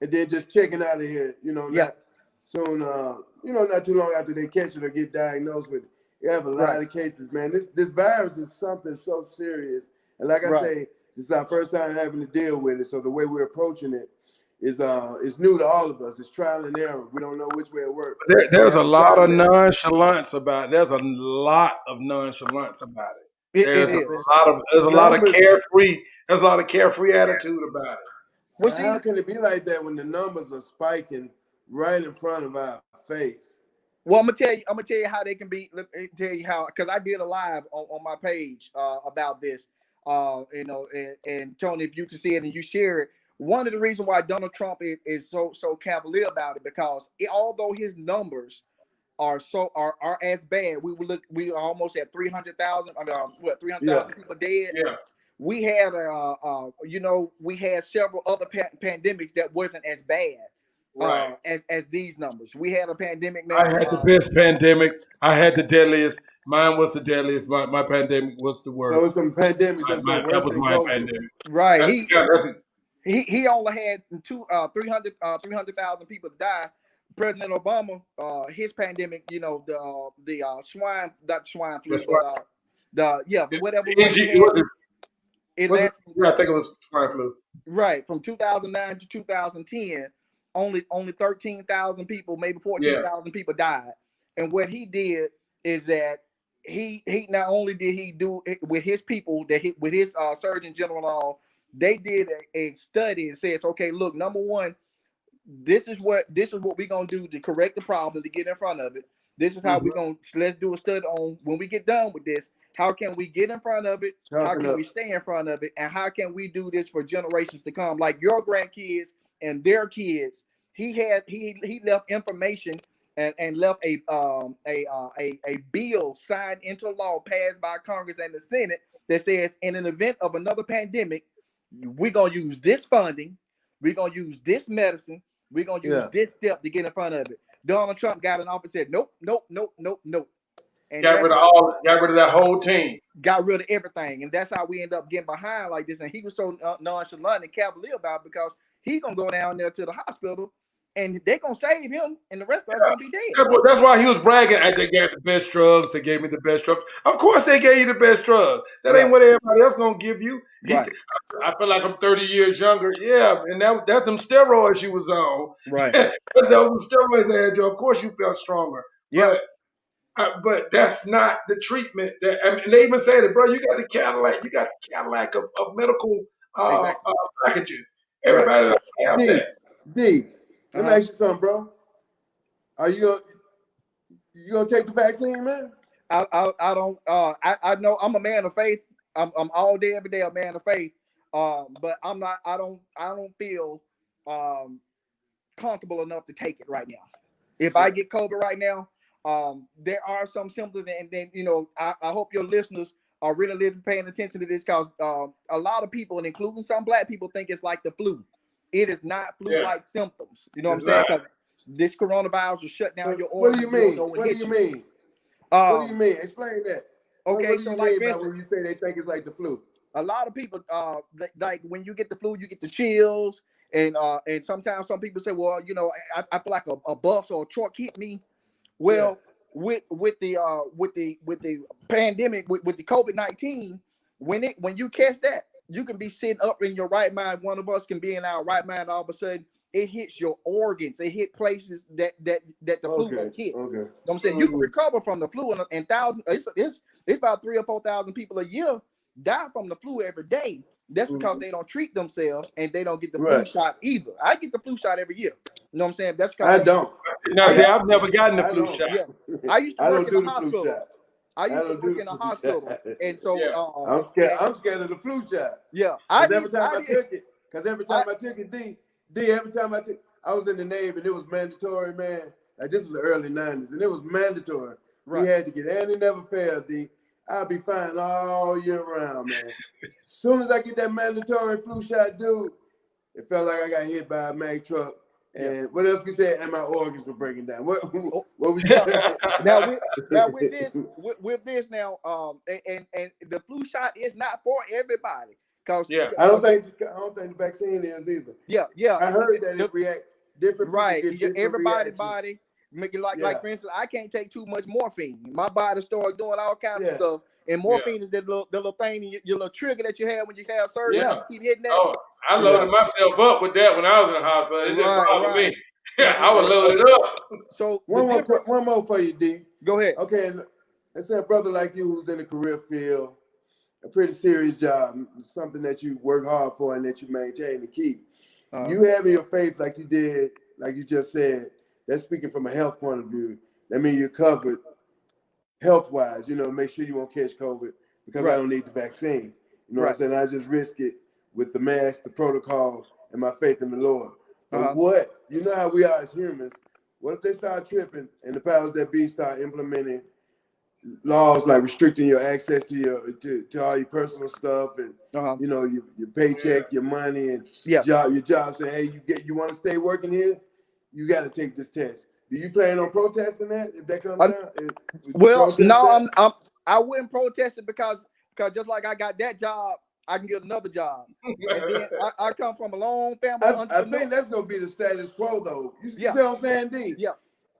and then just checking out of here. Not soon. Not too long after they catch it or get diagnosed with it. You have a lot of cases, man. This virus is something so serious, and like I say, this is our first time having to deal with it. So the way we're approaching it is new to all of us. It's trial and error. We don't know which way it works. There's a lot of nonchalance about it. There's a lot of nonchalance about it. There's a lot of carefree. There's a lot of carefree attitude about it. How can it be like that when the numbers are spiking right in front of our face? Well, I'm gonna tell you how they can be. Let me tell you how, because I did a live on my page about this. And Tony, if you can see it and you share it. One of the reasons why Donald Trump is so cavalier about it, because although his numbers are as bad, we are almost at 300,000. 300,000 people dead. Yeah. We had we had several other pandemics that wasn't as bad as these numbers. We had a pandemic. I had the best pandemic. I had the deadliest. Mine was the deadliest. My pandemic was the worst. There was some pandemics that was my pandemic. Right. He only had 300,000 people die. President Obama, his pandemic, the swine, not swine flu, whatever. I think it was swine flu. Right, from 2009 to 2010, only 13,000 people, maybe 14,000 people died. And what he did is that he not only did he do it with his people, with his Surgeon General and all. They did a study and says, okay, look, number one, this is what we're gonna do to correct the problem, to get in front of it. This is how let's do a study on, when we get done with this, how can we get in front of it? How can we stay in front of it? And how can we do this for generations to come? Like your grandkids and their kids. He left information and left a bill signed into law, passed by Congress and the Senate, that says in an event of another pandemic, we're going to use this funding, we're going to use this medicine, we're going to use this step to get in front of it. Donald Trump got in office and said, nope. And got rid of that whole team. Got rid of everything. And that's how we end up getting behind like this. And he was so nonchalant and cavalier about it, because he's going to go down there to the hospital and they're going to save him, and the rest of us going to be dead. That's why he was bragging. They gave the best drugs. They gave me the best drugs. Of course they gave you the best drugs. That ain't what everybody else going to give you. I feel like I'm 30 years younger. Yeah, and that's some steroids you was on. Right. That was some steroids that had you. Of course you felt stronger. Yeah. But that's not the treatment. And they even said it, bro. You got the Cadillac. You got the Cadillac of medical packages. Everybody have that. Let me ask you something, bro. Are you gonna take the vaccine, man? I don't. I know I'm a man of faith. I'm all day every day a man of faith. But I'm not. I don't feel comfortable enough to take it right now. If I get COVID right now, there are some symptoms, and then I hope your listeners are really paying attention to this, because a lot of people, and including some Black people, think it's like the flu. It is not flu-like symptoms. You know what I'm saying? Because this coronavirus will shut down your organs. What do you mean? What do you mean? What do you mean? Explain that. Okay, what do you mean by when you say they think it's like the flu? A lot of people, like when you get the flu, you get the chills, and sometimes some people say, well, I feel like a bus or a truck hit me. Well, with the pandemic, with the COVID-19, when you catch that, you can be sitting up in your right mind. One of us can be in our right mind. All of a sudden, it hits your organs. It hit places that the flu won't hit. Okay. You know what I'm saying? You can recover from the flu, and thousands. It's about 3,000 or 4,000 people a year die from the flu every day. That's because they don't treat themselves and they don't get the flu shot either. I get the flu shot every year. You know what I'm saying? That's because I don't. Now, see, I've never gotten the flu shot. Yeah. I used to work in the hospital. I used to work in a hospital, and so I'm scared. I'm scared of the flu shot. Yeah, every time I took it, every time I took, I was in the Navy, and it was mandatory, man. Like, this was the early '90s, and it was mandatory. Right. We had to get, and it never failed, D. I'll be fine all year round, man. As soon as I get that mandatory flu shot, dude, it felt like I got hit by a Mack truck. And what else we said? And my organs were breaking down. What we now with this now, and the flu shot is not for everybody. Cause I don't think the vaccine is either. Yeah. I heard that it reacts different. Right. Everybody's reactions. body. Make it like for instance, I can't take too much morphine. My body starts doing all kinds of stuff. And morphine is that little thing, your little trigger that you have when you have surgery. You keep hitting that. Oh, I loaded myself up with that when I was in the hospital. It didn't bother me. I would load it up. So one more for you, D. Go ahead. Okay, let's say a brother like you who's in the career field, a pretty serious job, something that you work hard for and that you maintain to keep. You having your faith like you did, like you just said, that's speaking from a health point of view. That means you're covered health-wise, make sure you won't catch COVID because I don't need the vaccine. You know what I'm saying? I just risk it with the mask, the protocol, and my faith in the Lord. But you know how we are as humans, what if they start tripping and the powers that be start implementing laws like restricting your access to to all your personal stuff and your paycheck, your money, and your job saying, hey, you want to stay working here? You got to take this test. Do you plan on protesting that if that comes down? Well, no, I wouldn't protest it because just like I got that job, I can get another job. And then I come from a long family. I think that's gonna be the status quo, though. You see what I'm saying, D?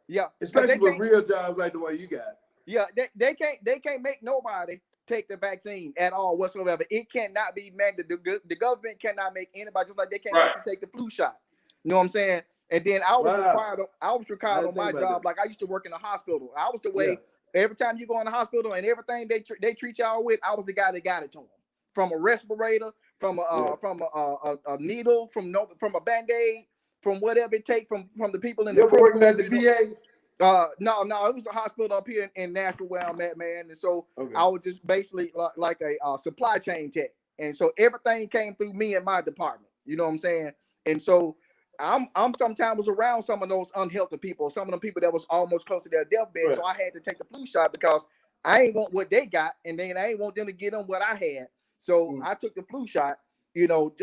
Yeah. Especially with real jobs like the way you got. Yeah, they can't make nobody take the vaccine at all whatsoever. It cannot be mandated. The government cannot make anybody, just like they can't make you take the flu shot. You know what I'm saying? And then I was required on my job. Like I used to work in a hospital. I was the way every time you go in the hospital and everything they treat y'all with, I was the guy that got it to them. From a respirator, from a needle, from a Band-Aid, from whatever it takes from the people in the crew. Working at the VA? No, it was a hospital up here in Nashville where I'm at, man. And so I was just basically like a supply chain tech. And so everything came through me and my department. You know what I'm saying? And so I'm sometimes around some of those unhealthy people, some of them people that was almost close to their deathbed. Right. So I had to take the flu shot because I ain't want what they got, and then I ain't want them to get them what I had. So I took the flu shot. It wasn't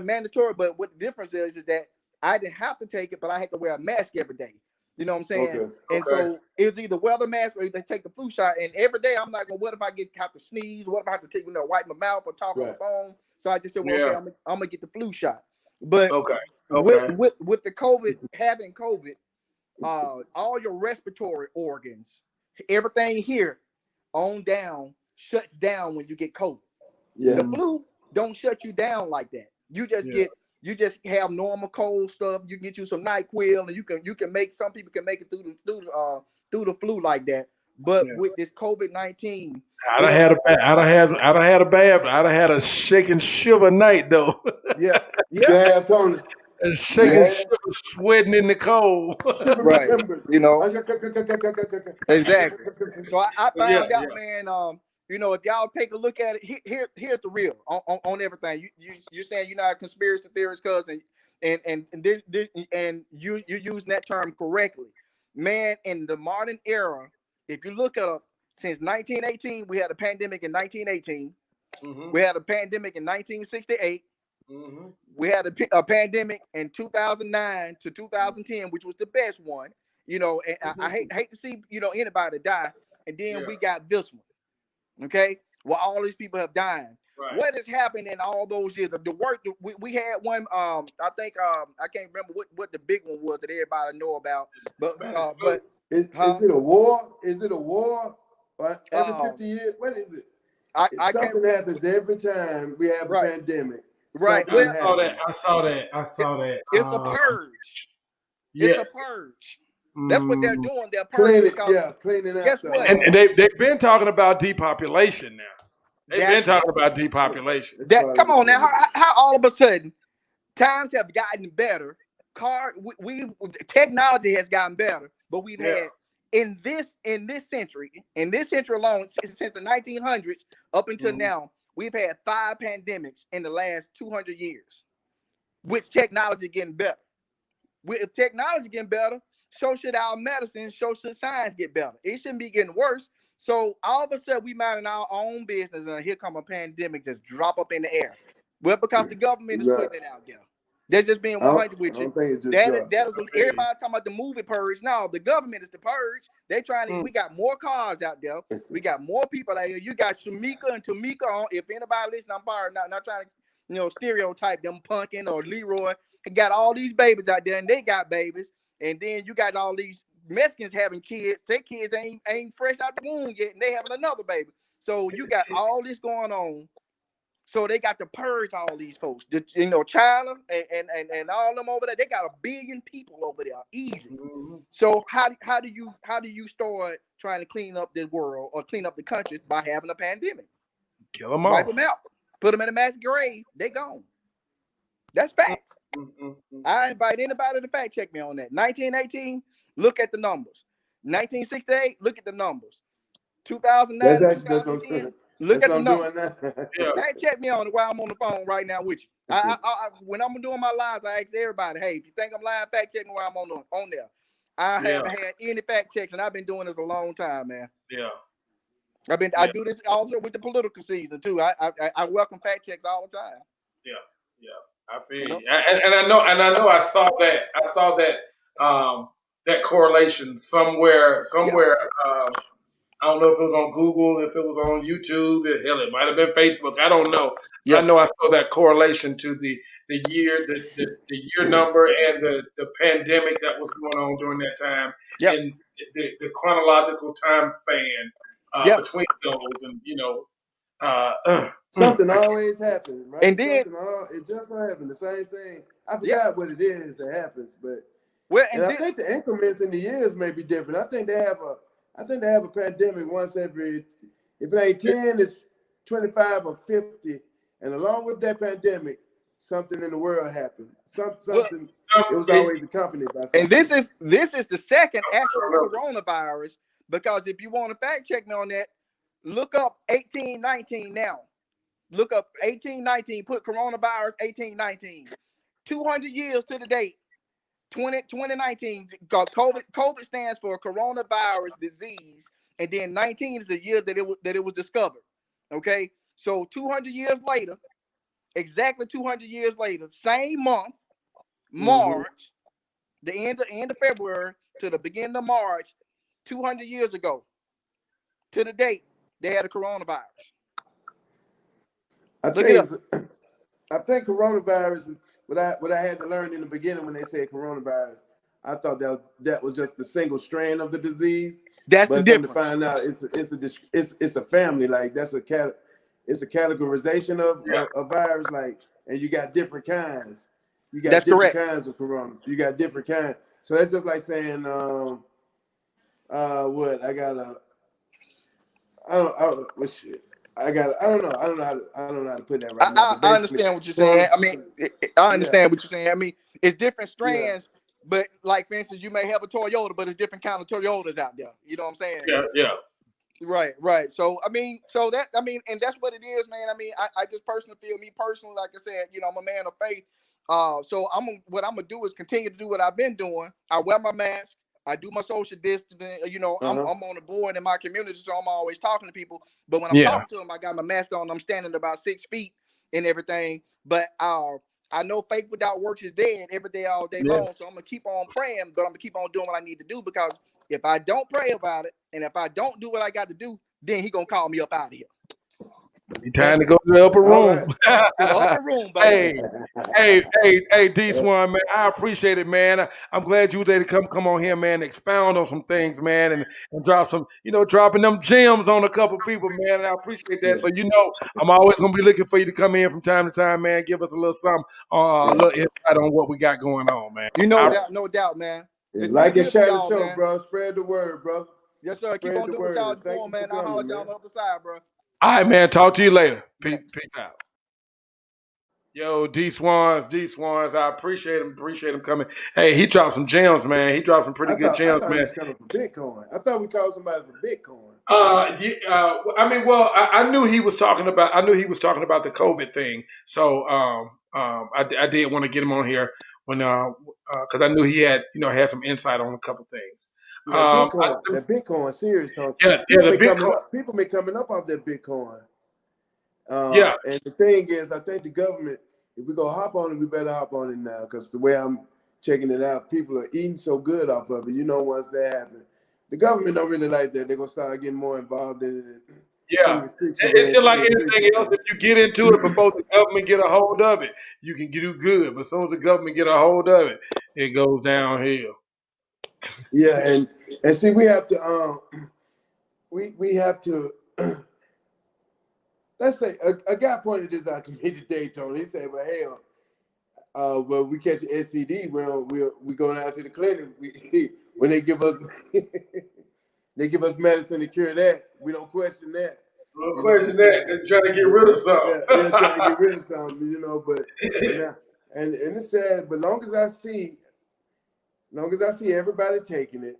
mandatory, but what the difference is that I didn't have to take it, but I had to wear a mask every day. You know what I'm saying? And so it was either wear the mask or they take the flu shot. And every day I'm like, well, what if I have to sneeze? What if I have to take, wipe my mouth or talk on the phone? So I just said, well, okay, I'm gonna get the flu shot. But with the COVID, having COVID, all your respiratory organs, everything here on down shuts down when you get COVID. The flu don't shut you down like that. You just have normal cold stuff. You can get you some NyQuil, and you can make, some people can make it through the flu like that. But with this COVID-19, I'd have had a shake and shiver night though. Tony. And shaking, shiver, sweating in the cold. Right. Exactly. So I found out, man. If y'all take a look at it, here's the real on everything. You're saying you're not a conspiracy theorist, cousin, and this and you using that term correctly, man. In the modern era, if you look at since 1918, we had a pandemic in 1918. We had a pandemic in 1968. We had a pandemic in 2009 to 2010, which was the best one. And I hate to see anybody die, and then we got this one. Okay, well, all these people have died. Right. What has happened in all those years? The work we had one. I think I can't remember what the big one was that everybody know about. But is it a war? Is it a war? Every 50 years? What is it? Something happens every time we have a pandemic. Right. I saw that. It's a purge. It's a purge. That's what they're doing. They're purging. Cleaning up. Guess what? And they've been talking about depopulation now. They've been talking about depopulation. Come on now. How all of a sudden times have gotten better? Technology has gotten better, but we've had in this century alone, since the 1900s up until now, we've had 5 pandemics in the last 200 years. With technology getting better. With technology getting better, so should our medicine, so should science get better. It shouldn't be getting worse. So all of a sudden we minding our own business, and here come a pandemic just drop up in the air. Well, because the government is putting it out there. They're just being 100 with you. Everybody talking about the movie purge. No, the government is the purge. They trying to. We got more cars out there. We got more people out here. You got Shamika and Tamika on. If anybody listening, I'm sorry, not trying to stereotype them punkin or Leroy. They got all these babies out there, and they got babies. And then you got all these Mexicans having kids. Their kids ain't fresh out the womb yet, and they having another baby. So you got all this going on. So they got to purge all these folks. China and all them over there. They got 1 billion people over there, easy. Mm-hmm. So how do you start trying to clean up the world or clean up the country by having a pandemic? Kill them off. Wipe them out. Put them in a mass grave. They gone. That's facts. Mm-hmm. I invite anybody to fact check me on that. 1918, look at the numbers. 1968, look at the numbers. 2009, 2010. Look at the numbers. Fact check me on it while I'm on the phone right now with you. I when I'm doing my lives, I ask everybody, hey, if you think I'm lying, fact check me while I'm on there. I haven't had any fact checks, and I've been doing this a long time, man. Yeah. I do this also with the political season too. I welcome fact checks all the time. Yeah. I feel you. And I know I saw that that correlation somewhere. I don't know if it was on Google, if it was on YouTube, hell, it might have been Facebook. I don't know. Yeah. I know I saw that correlation to the year, the year number, and the pandemic that was going on during that time, and the chronological time span between those, and something always happens, right? And then it just so happened. The same thing. I forgot what it is that happens, but I think the increments in the years may be different. I think they have a pandemic once every, if it ain't 10, it's 25 or 50. And along with that pandemic, something in the world happened. Something it was always accompanied by something. And this is the second actual coronavirus, because if you want to fact check me on that, look up 1819 now. Look up 1819, put coronavirus 1819. 200 years to the date. 2019, COVID stands for coronavirus disease, and then 19 is the year that it was discovered. Okay, so 200 years later, exactly 200 years later, same month, March, the end of February to the beginning of March, 200 years ago, to the date, they had a coronavirus. I think coronavirus is what I had to learn in the beginning when they said coronavirus. I thought that was just the single strand of the disease. That's the difference. To find out, it's a family. Like it's a categorization of a virus. Like, and you got different kinds. You got different kinds of corona. You got different kinds. So that's just like saying, what I got a. I don't know how to put that right now. I understand what you're saying. I understand what you're saying. I mean, it's different strands, but like for instance, you may have a Toyota, but it's different kind of Toyotas out there. You know what I'm saying? Yeah. Right. So and that's what it is, man. I mean, I just personally feel, like I said, I'm a man of faith. So what I'm gonna do is continue to do what I've been doing. I wear my mask. I do my social distancing. I'm on the board in my community, so I'm always talking to people. But when I'm talking to them, I got my mask on. I'm standing about 6 feet and everything. But I know faith without works is dead every day, all day long. So I'm gonna keep on praying, but I'm gonna keep on doing what I need to do, because if I don't pray about it and if I don't do what I got to do, then he gonna call me up out of here. Time to go to the upper room. Right. The upper room, baby. Hey, D-Swan, man, I appreciate it, man. I'm glad you was able to come on here, man, expound on some things, man, and drop some, dropping them gems on a couple people, man, and I appreciate that. So, I'm always going to be looking for you to come in from time to time, man, give us a little something, a little insight on what we got going on, man. No doubt, man. Like and share the show, man. Bro. Spread the word, bro. Yes, sir. Keep on doing what y'all doing, man. I'll holler at y'all on the other side, bro. All right, man. Talk to you later. Peace out. Yo, D-Swans. I appreciate him coming. Hey, he dropped some gems, man. He dropped some pretty good gems, man. He was coming for Bitcoin. I thought we called somebody for Bitcoin. I knew he was talking about the COVID thing. So I did want to get him on here when because I knew he had had some insight on a couple things. That Bitcoin serious talk. Yeah, the Bitcoin. People been coming up off that Bitcoin. Yeah. And the thing is, I think the government, if we go hop on it, we better hop on it now. Because the way I'm checking it out, people are eating so good off of it. Once that happens, the government don't really like that. They're gonna start getting more involved in it. Yeah, it's just like anything else. If you get into it before the government get a hold of it, you can do good. But as soon as the government get a hold of it, it goes downhill. Yeah, and see, we have to we have to. Let's say a guy pointed this out to me today, Tony. He said, "Well, hell, well, we catch an STD, we go down to the clinic. When they give us medicine to cure that, we don't question that. We don't question that. They're trying to get rid of something. They're trying to get rid of something, But and it's sad. But long as I see everybody taking it,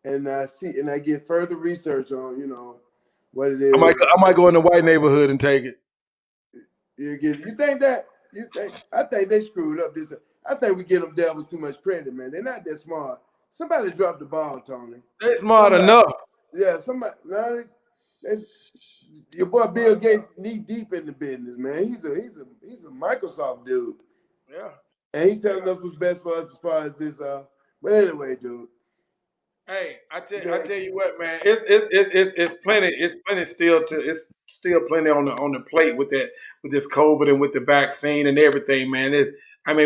and I get further research on, what it is. I might go in the white neighborhood and take it. You think that? I think they screwed up this. I think we give them devils too much credit, man. They're not that smart. Somebody dropped the ball, Tony. They smart enough. Yeah, somebody. Your boy Bill Gates knee deep in the business, man. He's a Microsoft dude. Yeah. And he's telling us what's best for us as far as this. But anyway, dude. Hey, I tell you what, man. It's plenty. It's still plenty on the plate with this COVID and with the vaccine and everything, man.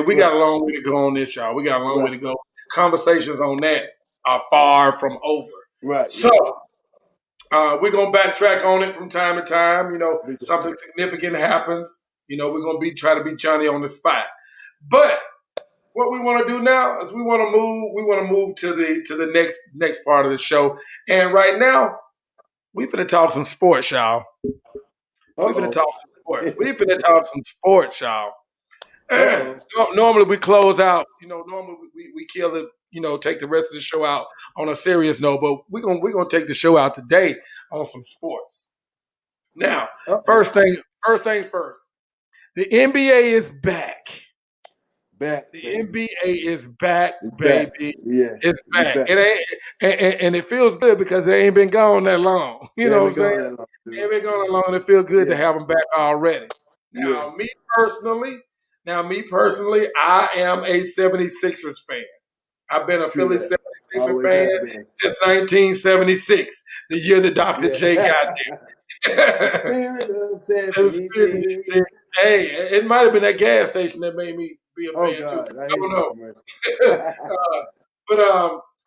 We got a long way to go on this, y'all. We got a long way to go. Conversations on that are far from over. Right. So we're gonna backtrack on it from time to time. Something significant happens. We're gonna try to be Johnny on the spot. But what we want to do now is we want to move to the next part of the show. And right now, we finna talk some sports, y'all. We finna talk some sports, y'all. Normally we close out, normally we kill it, take the rest of the show out on a serious note, but we're gonna take the show out today on some sports. Now, first thing first. The NBA is back. The NBA is back, baby. Yeah, it's back. And it feels good because they ain't been gone that long. You know what I'm saying? They ain't been gone that long, and it feels good to have them back already. Now, me personally, I am a 76ers fan. I've been a Philly 76ers fan since 1976, the year that Dr. J got there. Hey, it might have been that gas station that made me be a fan too. I don't know. But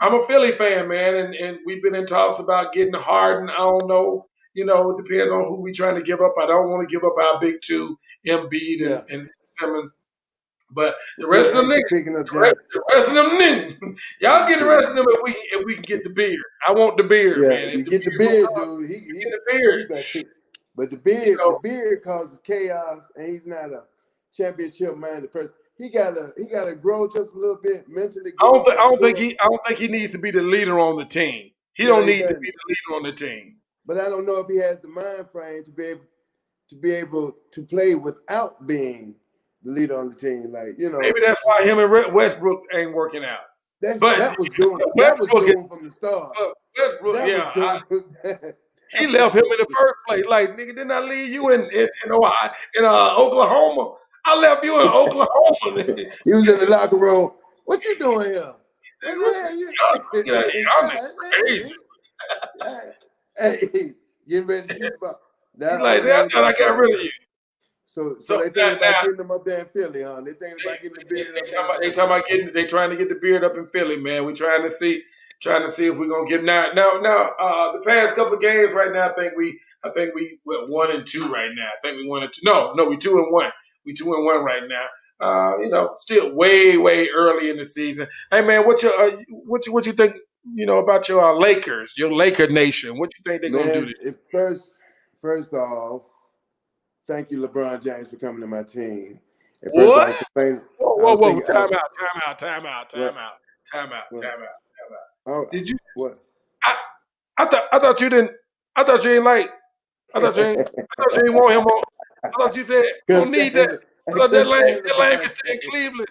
I'm a Philly fan, man, and we've been in talks about getting Harden. I don't know. It depends on who we trying to give up. I don't want to give up our big two, Embiid and Simmons. But the rest of them niggas, y'all get the rest of them if we can get the beard. I want the beard, man. You get the beard, dude. He get the beard. But the beard causes chaos, and he's not a championship-minded person. He gotta grow just a little bit mentally. I don't think he needs to be the leader on the team. He don't need to be the leader on the team. But I don't know if he has the mind frame to be able to play without being the leader on the team. Maybe that's why him and Westbrook ain't working out. That was doomed from the start. He left him in the first place. Like, nigga, didn't I leave you in Oklahoma? I left you in Oklahoma. He was in the locker room. What you doing here? I'm crazy. Hey, getting ready to shoot about. He's like, I thought I got rid of you. So they thinking about getting them up there in Philly, huh? They thinking about getting the beard up. They trying to get the beard up in Philly, man. We trying to see if we're gonna get now. The past couple of games right now, I think we 1-2 right now. I think we 1-2. No, we 2-1. We 2-1 right now. Still way early in the season. Hey man, what you think? About your Lakers, your Laker Nation. What you think they're gonna do this? First off, thank you, LeBron James, for coming to my team. What? Whoa! Time out. Oh, did you? What? I thought you didn't. I thought you ain't like. I thought you ain't want him on. I thought you said don't need that. I thought that lame can stay in Cleveland.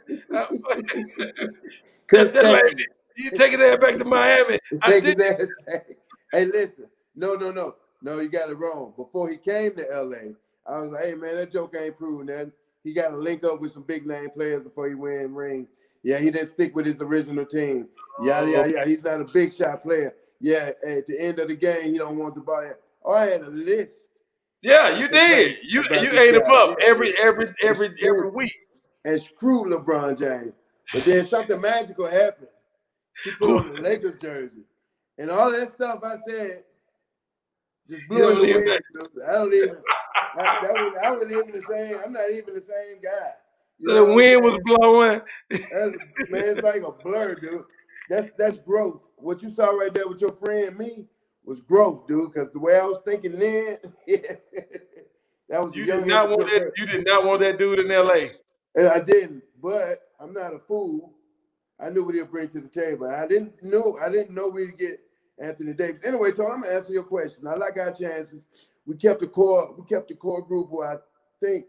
That lame. You take his ass back to Miami. Take his ass back. Hey, listen. No. You got it wrong. Before he came to LA, I was like, hey man, that joke ain't proven that. He got to link up with some big name players before he win rings. Yeah, he didn't stick with his original team. Yeah. He's not a big shot player. Yeah, at the end of the game, he don't want to buy it. Oh, I had a list. Yeah, you did. You ate him up every week. And screw LeBron James. But then something magical happened. He put on the Lakers jersey. And all that stuff I said just blew in the wind. I wasn't even the same. I'm not even the same guy. The wind was blowing. Man, it's like a blur, dude. That's growth. What you saw right there with your friend me was growth, dude. Because the way I was thinking then, that was you did not want that. You did not want that dude in LA. And I didn't, but I'm not a fool. I knew what he'd bring to the table. I didn't know we'd get Anthony Davis. Anyway, Tony, I'm gonna answer your question. I like our chances. We kept the core group who I think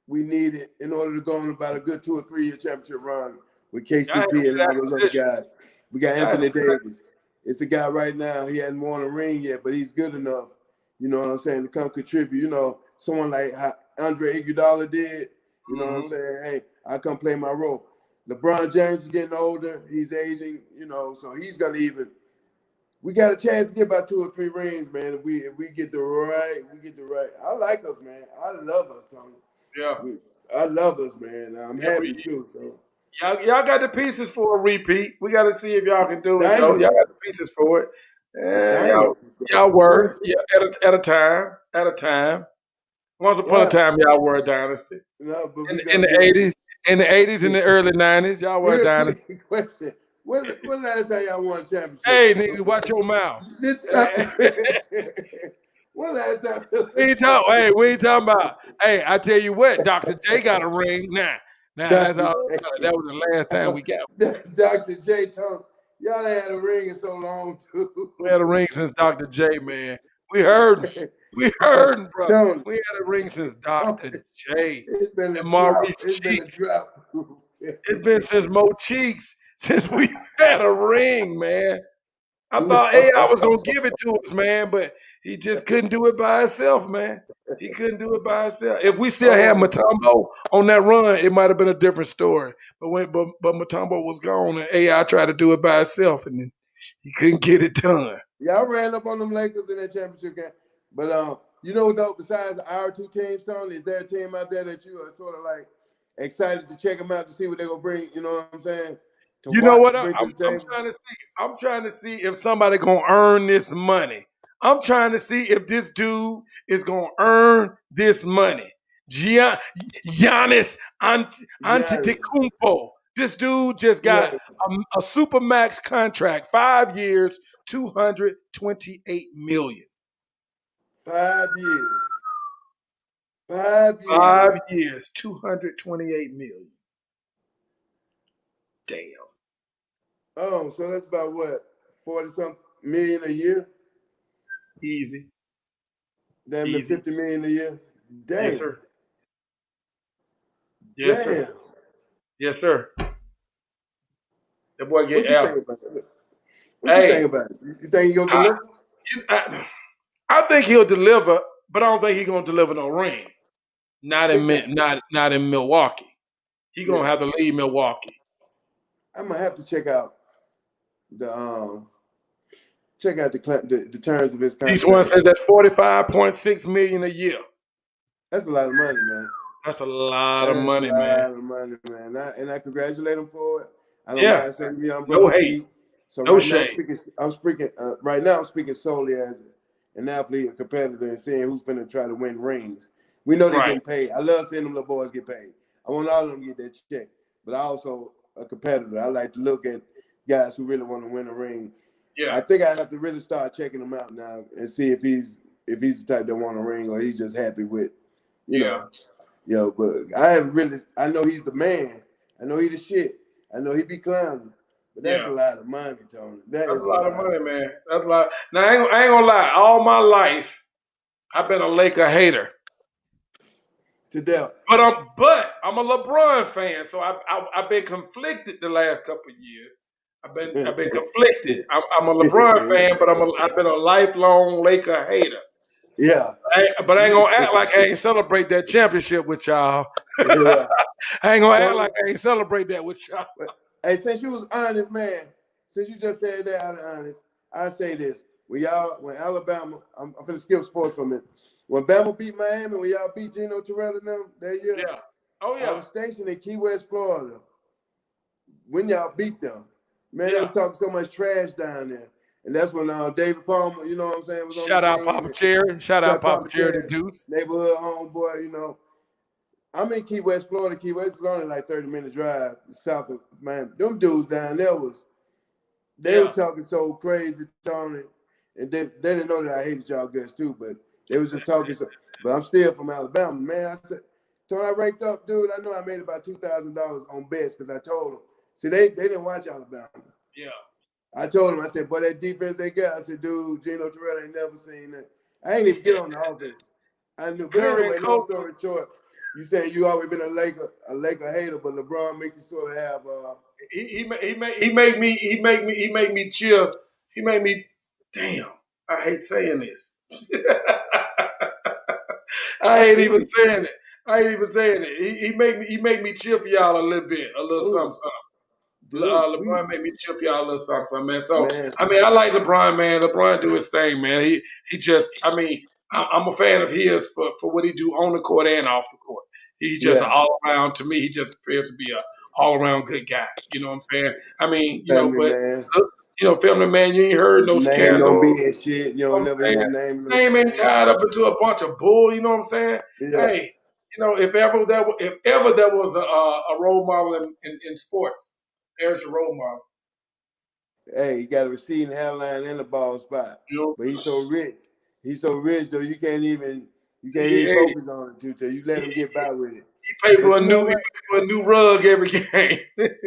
we needed in order to go on about a good 2 or 3 year championship run with KCP and all those other guys. We got Anthony Davis. It's a guy right now, he hadn't won a ring yet, but he's good enough, you know what I'm saying, to come contribute. You know, someone like Andre Iguodala did, you know what I'm saying? Hey, I come play my role. LeBron James is getting older. He's aging, you know, so he's going to we got a chance to get about 2 or 3 rings, man, if we get the right. I like us, man. I love us, Tony. Yeah. I love us, man. I'm happy too, so. Y'all got the pieces for a repeat. We got to see if y'all can do it, though. Y'all got the pieces for it. Y'all were at a time. Once upon a time, y'all were a dynasty. No, but in the 80s, and the early 90s, y'all were a dynasty. Question. When last time y'all won a championship? Hey, nigga, watch your mouth. When last time? We ain't talking about. Hey, I tell you what, Dr. J got a ring now. That's all. That was the last time we got one. Dr. J, Tony, y'all ain't had a ring in so long, too. We had a ring since Dr. J, man. We heard, bro. Tony, we had a ring since Dr. J. It's been a Maurice Cheeks. It's been since Mo Cheeks since we had a ring, man. I thought AI was gonna give it to us, man, but he just couldn't do it by himself, man. He couldn't do it by himself. If we still had Mutombo on that run, it might have been a different story. But Mutombo was gone, and AI tried to do it by itself, and then he couldn't get it done. Y'all ran up on them Lakers in that championship game. But you know, though, besides our 2 teams, Tony, is there a team out there that you are sort of like excited to check them out to see what they're gonna bring? You know what I'm saying? You know what? I'm trying to see. I'm trying to see if somebody gonna earn this money. I'm trying to see if this dude is gonna earn this money. Giannis Antetokounmpo. This dude just got a supermax contract, 5 years, $228 million. 5 years. 5 years, $228 million. Damn. Oh, so that's about what, 40-something million a year? Easy. Damn near 50 million a year. Damn. Yes, sir. Yes, sir. Yes, sir. That boy get out. What you think about it? You think he'll deliver? I think he'll deliver, but I don't think he's gonna deliver no ring. Not in Milwaukee. He's gonna have to leave Milwaukee. I'm gonna have to check out the terms of his contract. Each one says that's $45.6 million a year. That's a lot of money, man. That's a lot of money, man. And I congratulate him for it. I don't mind saying no hate. So no right shade. Right now I'm speaking solely as an athlete, a competitor, and seeing who's going to try to win rings. We know they're getting paid. I love seeing them little boys get paid. I want all of them to get that check. But I also a competitor. I like to look at guys who really want to win a ring. Yeah. I think I have to really start checking him out now and see if he's the type that want a ring or he's just happy with, you know. But I know he's the man. I know he's the shit. I know he be clowning. But that's a lot of money, Tony. That's a lot of money, man. That's a lot. Now, I ain't gonna lie. All my life, I've been a Laker hater. To death. But I'm a LeBron fan, so I've been conflicted the last couple of years. I've been conflicted. I'm a LeBron fan, but I've been a lifelong Laker hater. Yeah. But I ain't gonna act like I ain't celebrate that championship with y'all. Yeah. I ain't gonna act like I ain't celebrate that with y'all. Hey, since you was honest, man, since you just said that out of honest, I say this. When Alabama, I'm finna skip sports for a minute. When Bama beat Miami, when y'all beat Geno Terrell and them that year, Yeah. Oh, yeah. I was stationed in Key West, Florida. When y'all beat them, man, Yeah. they was talking so much trash down there. And that's when David Palmer, you know what I'm saying, was Shout on out the Papa team. Cherry. Shout out Papa Cherry the Deuce. Neighborhood homeboy, you know. I'm in Key West, Florida. Key West is only like 30-minute drive south of Miami. Them dudes down there was talking so crazy, Tony. And they didn't know that I hated y'all guys too, but they was just talking so. But I'm still from Alabama, man. I said, so I raked up, dude. I know I made about $2,000 on bets because I told them. See, they didn't watch Alabama. Yeah. I told them, I said, boy, that defense they got. I said, dude, Geno Terrell ain't never seen that. I ain't even get on the offense. I knew. But anyway, long story short, you say you always been a Laker hater, but LeBron make you sort of have he made me chill. He made me damn. I hate saying this. I hate even saying it. He made me cheer for y'all a little bit, a little something. LeBron made me cheer for y'all a little something, man. So man. I mean, I like LeBron, man. LeBron do his thing, man. He just, I mean, I'm a fan of his for what he do on the court and off the court. He's just all around. To me, he just appears to be a all around good guy. You know what I'm saying? I mean, you know, but family man, you ain't heard no scandal. Don't be in shit. You don't never hear name. Name ain't tied up into a bunch of bull. You know what I'm saying? Yeah. Hey, you know, if ever there was a role model in sports, there's your role model. Hey, he got a receiving hairline and a ball spot. But he's so rich. He's so rich though you can't even focus on it too. You let him get by with it. He paid for a new rug every game.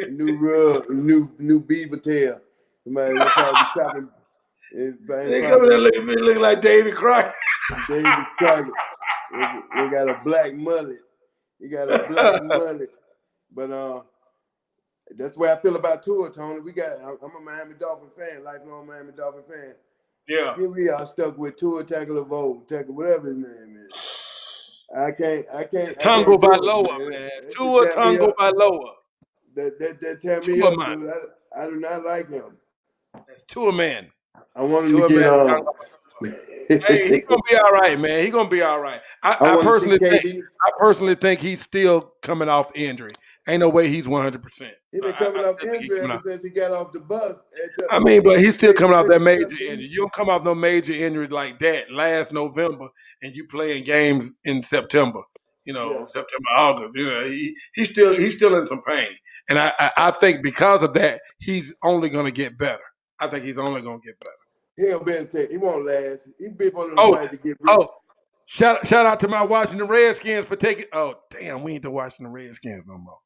New rug, new beaver tail. Somebody will probably be chopping. They come in there looking like David Crockett. David Crockett. They got a black mullet. But that's the way I feel about Tua, Tony. I'm a Miami Dolphin fan, lifelong Miami Dolphin fan. Yeah. Here we are stuck with Tua Tagovailoa, whatever his name is. I can't. It's Tungo Bailoa, man. Tua Tungo Bailoa. That tear me up, dude. I do not like him. That's Tua man. I want him to get on. Hey, he's gonna be all right, man. He's gonna be all right. I personally think he's still coming off injury. Ain't no way he's 100%. He's been coming off injury ever since he got off the bus. I mean, but he's still coming off that major injury. You don't come off no major injury like that last November, and you playing games in September. You know, September, August. You know, he's still in some pain, and I think because of that, he's only going to get better. I think he's only going to get better. He'll be in tech. He won't last. He be one of the guys to get rich. Shout out to my Washington Redskins for taking. Oh, damn, we ain't the Washington Redskins no more.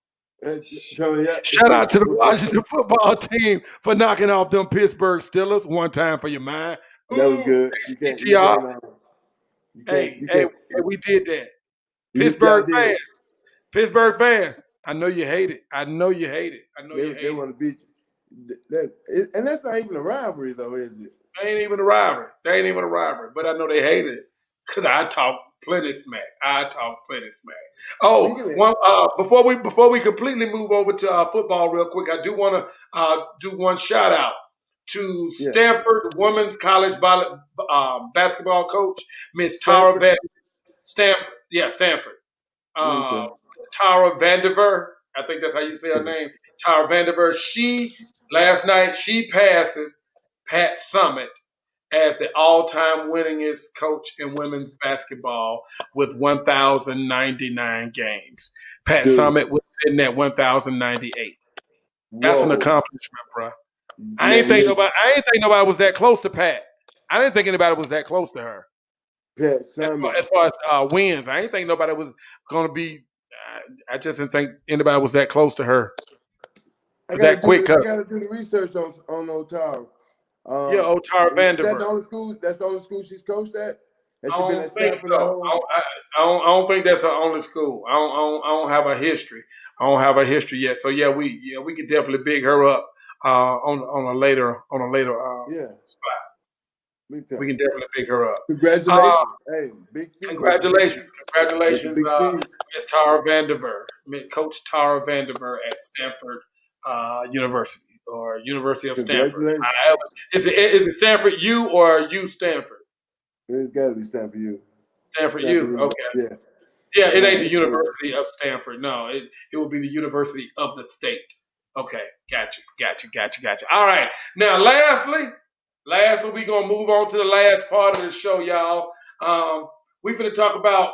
Shout out to the Washington football team for knocking off them Pittsburgh Steelers one time for your mind. That was good. We did that. Pittsburgh fans. I know you hate it. They want to beat you. And that's not even a rivalry, though, is it? They ain't even a rivalry. But I know they hate it because I talk plenty smack. Oh, before we completely move over to football real quick, I do want to do one shout out to Stanford women's college basketball coach, Miss Tara Stanford. Tara Vandiver. I think that's how you say her name. Tara Vandiver. Last night she passes Pat Summitt as the all-time winningest coach in women's basketball with 1,099 games. Pat Summitt was sitting at 1,098. That's an accomplishment, bro. I ain't think nobody was that close to Pat. I didn't think anybody was that close to her. Pat Summitt. As far as wins, I didn't think nobody was going to be. I just didn't think anybody was that close to her. I got to do the research on Otara. Otara Vandiver. That's the only school she's coached at? I don't think so. I don't think that's her only school. I don't have a history. I don't have a history yet. So we could definitely big her up on a later Yeah, spot. big time. We can definitely pick her up. Congratulations. Hey, big feat. Congratulations. That's a big feat. Miss Tara Vanderver, Coach Tara Vanderver at Stanford University or University of Stanford. Congratulations. Is it Stanford U or U Stanford? It's got to be Stanford U. Stanford U. Okay. Yeah. Yeah, it ain't the University of Stanford. No, it will be the University of the state. Okay, gotcha. All right. Now, lastly, we're gonna move on to the last part of the show, y'all. We finna talk about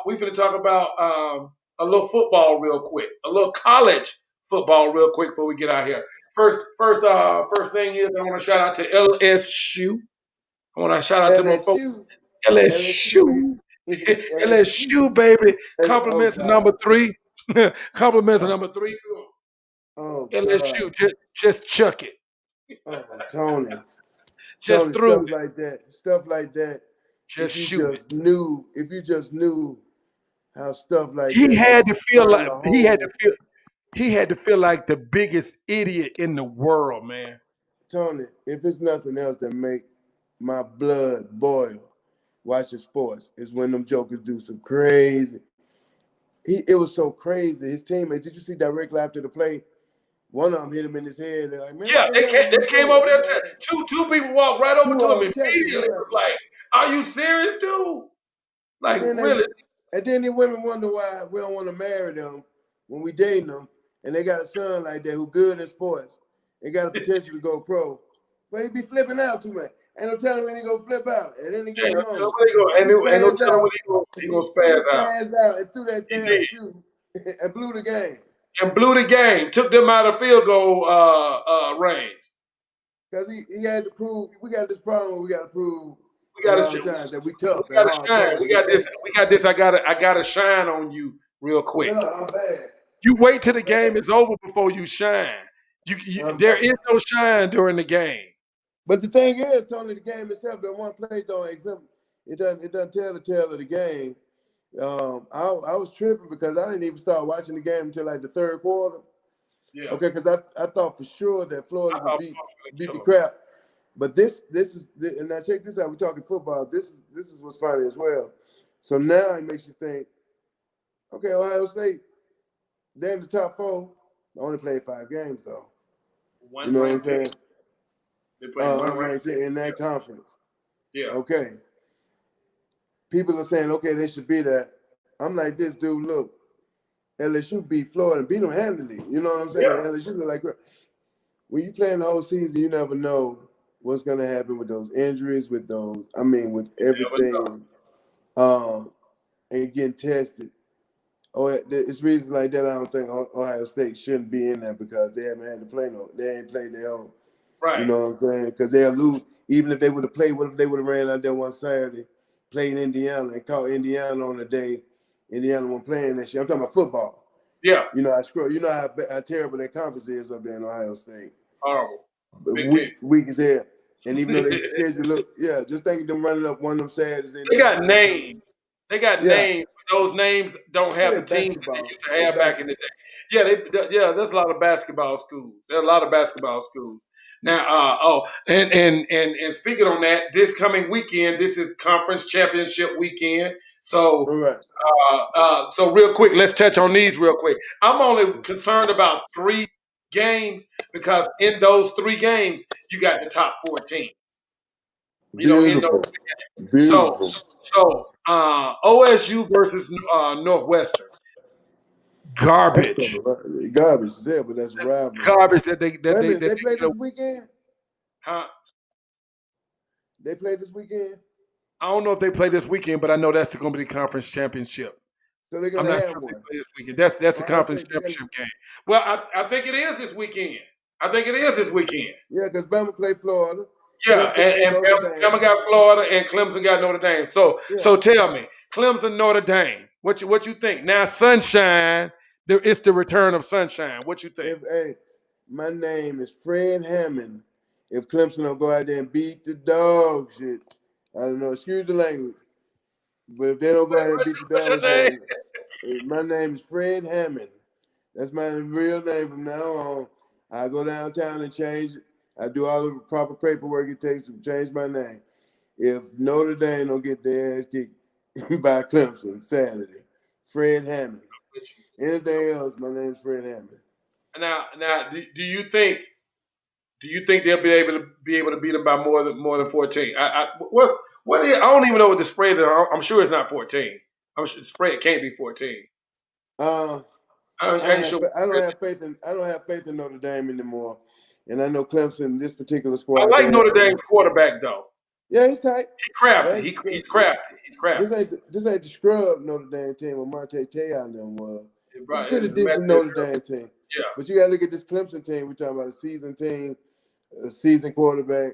a little football real quick, a little college football real quick before we get out here. First thing is I want to shout out to LSU. I want to shout out to my folks. LSU. LSU, baby. Compliments number 3. Compliments number 3. Oh, LSU, just chuck it. Oh, Tony. Just threw Stuff like that. Just if shoot it. If you just knew how stuff like he that. Had to feel like he had to feel like the biggest idiot in the world, man. Tony, if it's nothing else that make my blood boil watching sports, is when them jokers do some crazy. It was so crazy. His teammates, did you see directly after the play? One of them hit him in his head. They're like, man, yeah, they came over there. Two people walked right over to him immediately. Like, are you serious, dude? Like, really? And then the women wonder why we don't want to marry them when we dating them, and they got a son like that who good in sports. They got a potential to go pro, but he be flipping out too much. Ain't no telling when he go flip out. And then he get him on. Ain't no telling when he gonna spaz out. Spazzed out and threw that damn shoe and blew the game. Took them out of field goal range. Because he had to prove. We got this problem where we got to prove. We got to that we tough. We got to shine. We got this. I got to shine on you real quick. No, I'm bad. You wait till the game is over before you shine. There is no shine during the game. But the thing is, Tony, the game itself, the one play don't exempt. It doesn't tell the tale of the game. I was tripping because I didn't even start watching the game until like the third quarter. Yeah. Okay, because I thought for sure that Florida would beat the crap. But this is, and now check this out. We're talking football. This is what's funny as well. So now it makes you think, okay, Ohio State, they're in the top 4. They only played 5 games though. You know what I'm saying? They played one ranked in that conference. Yeah. Okay. People are saying, okay, they should be that. I'm like, this dude, look, LSU beat Florida and beat them handily. You know what I'm saying? Yeah. LSU look like, when you playing the whole season, you never know what's going to happen with those injuries, with everything, and getting tested. It's reasons like that I don't think Ohio State shouldn't be in there because they haven't had to play they ain't played their own. Right. You know what I'm saying? Because they'll lose. Even if they would have played, what if they would have ran out there one Saturday, played Indiana, and caught Indiana on the day Indiana wasn't playing that shit? I'm talking about football. Yeah. You know, you know how terrible that conference is up there in Ohio State. Horrible. Weak as hell. And even though they schedule just think of them running up one of them Saturdays. They got names. Names. Those names don't have the teams that they used to have back in the day. Yeah, there's a lot of basketball schools. Now, and speaking on that, this coming weekend, this is conference championship weekend. So, so real quick, let's touch on these real quick. I'm only concerned about 3 games because in those 3 games, you got the top 4 teams. You know, in those games. So OSU versus Northwestern. Garbage. Garbage, yeah, but that's rivalry. Garbage that they play this weekend. Huh? They play this weekend. I don't know if they play this weekend, but I know that's going to be the conference championship. So they're going to have one. They play this weekend. That's a conference championship game. Well, I think it is this weekend. Yeah, because Bama play Florida. Yeah, and Bama got Florida, and Clemson got Notre Dame. So tell me, Clemson, Notre Dame. What you think? Now, Sunshine, it's the return of Sunshine. What you think? My name is Fred Hammond. If Clemson don't go out there and beat the dog shit, I don't know, excuse the language, but if they don't go out there and beat the dog shit, my name is Fred Hammond. That's my real name from now on. I go downtown and change it. I do all the proper paperwork it takes to change my name. If Notre Dame don't get their ass kicked by Clemson Saturday, Fred Hammond. Anything else, my name's Fred Hammond. Now, do you think they'll be able to beat them by more than 14? I don't even know what the spread is. I'm sure it's not 14. I'm sure the spread can't be 14. I don't have faith in Notre Dame anymore. And I know Clemson, this particular squad. I like Notre Dame's quarterback though. Yeah, he's tight. He's crafty. He's crafty. This ain't the scrub Notre Dame team where Monte Te'o and them was. Right. It's pretty decent Notre Dame team. Yeah. But you got to look at this Clemson team. We're talking about a seasoned team, a seasoned quarterback.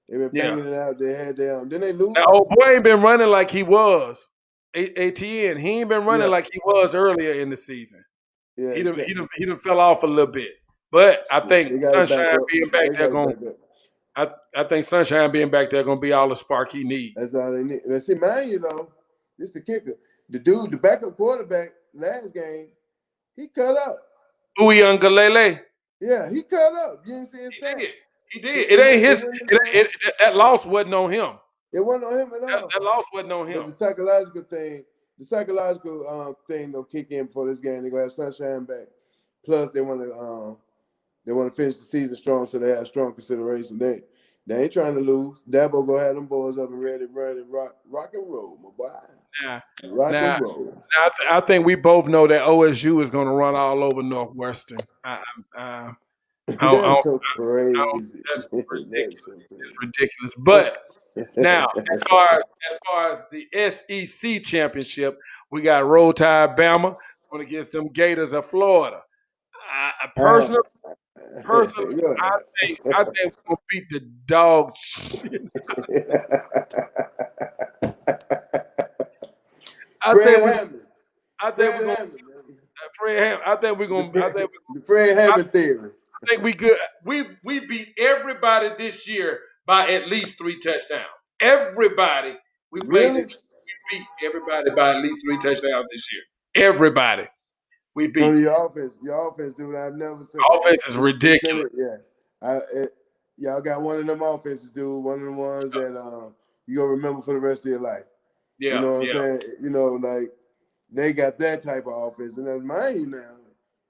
They've been banging it out. They had their Then they lose. Now, old boy ain't been running like he was. ATN, he ain't been running like he was earlier in the season. Yeah, he done fell off a little bit. But I think Sunshine being back there I think Sunshine being back there gonna be all the spark he needs. That's all they need. Now, see, man, this the kicker. The backup quarterback last game, he cut up. Uyangalele. Yeah, he cut up. You didn't see his stats. He did. It ain't his. That loss wasn't on him. It wasn't on him at all. That loss wasn't on him. But the psychological thing will kick in for this game. They're gonna have Sunshine back. Plus, they want to finish the season strong, so they have strong consideration. They ain't trying to lose. Dabo gonna have them boys up and ready to run and rock and roll, my boy. And roll. Now, I think we both know that OSU is going to run all over Northwestern. That's so crazy. That's ridiculous. It's ridiculous. But now, as far as the SEC championship, we got Roll Tide Bama going against them Gators of Florida. Personally, I think we're gonna beat the dog shit. Fred Hammond theory. I think we good. We beat everybody this year by at least 3 touchdowns. Everybody. We beat everybody by at least 3 touchdowns this year. Everybody. We beat. Your offense, dude. I've never seen. Offense is ridiculous. Yeah, y'all got one of them offenses, dude. One of the ones that you gonna remember for the rest of your life. Yeah, you know what I'm saying. Like they got that type of offense, and then mind you now,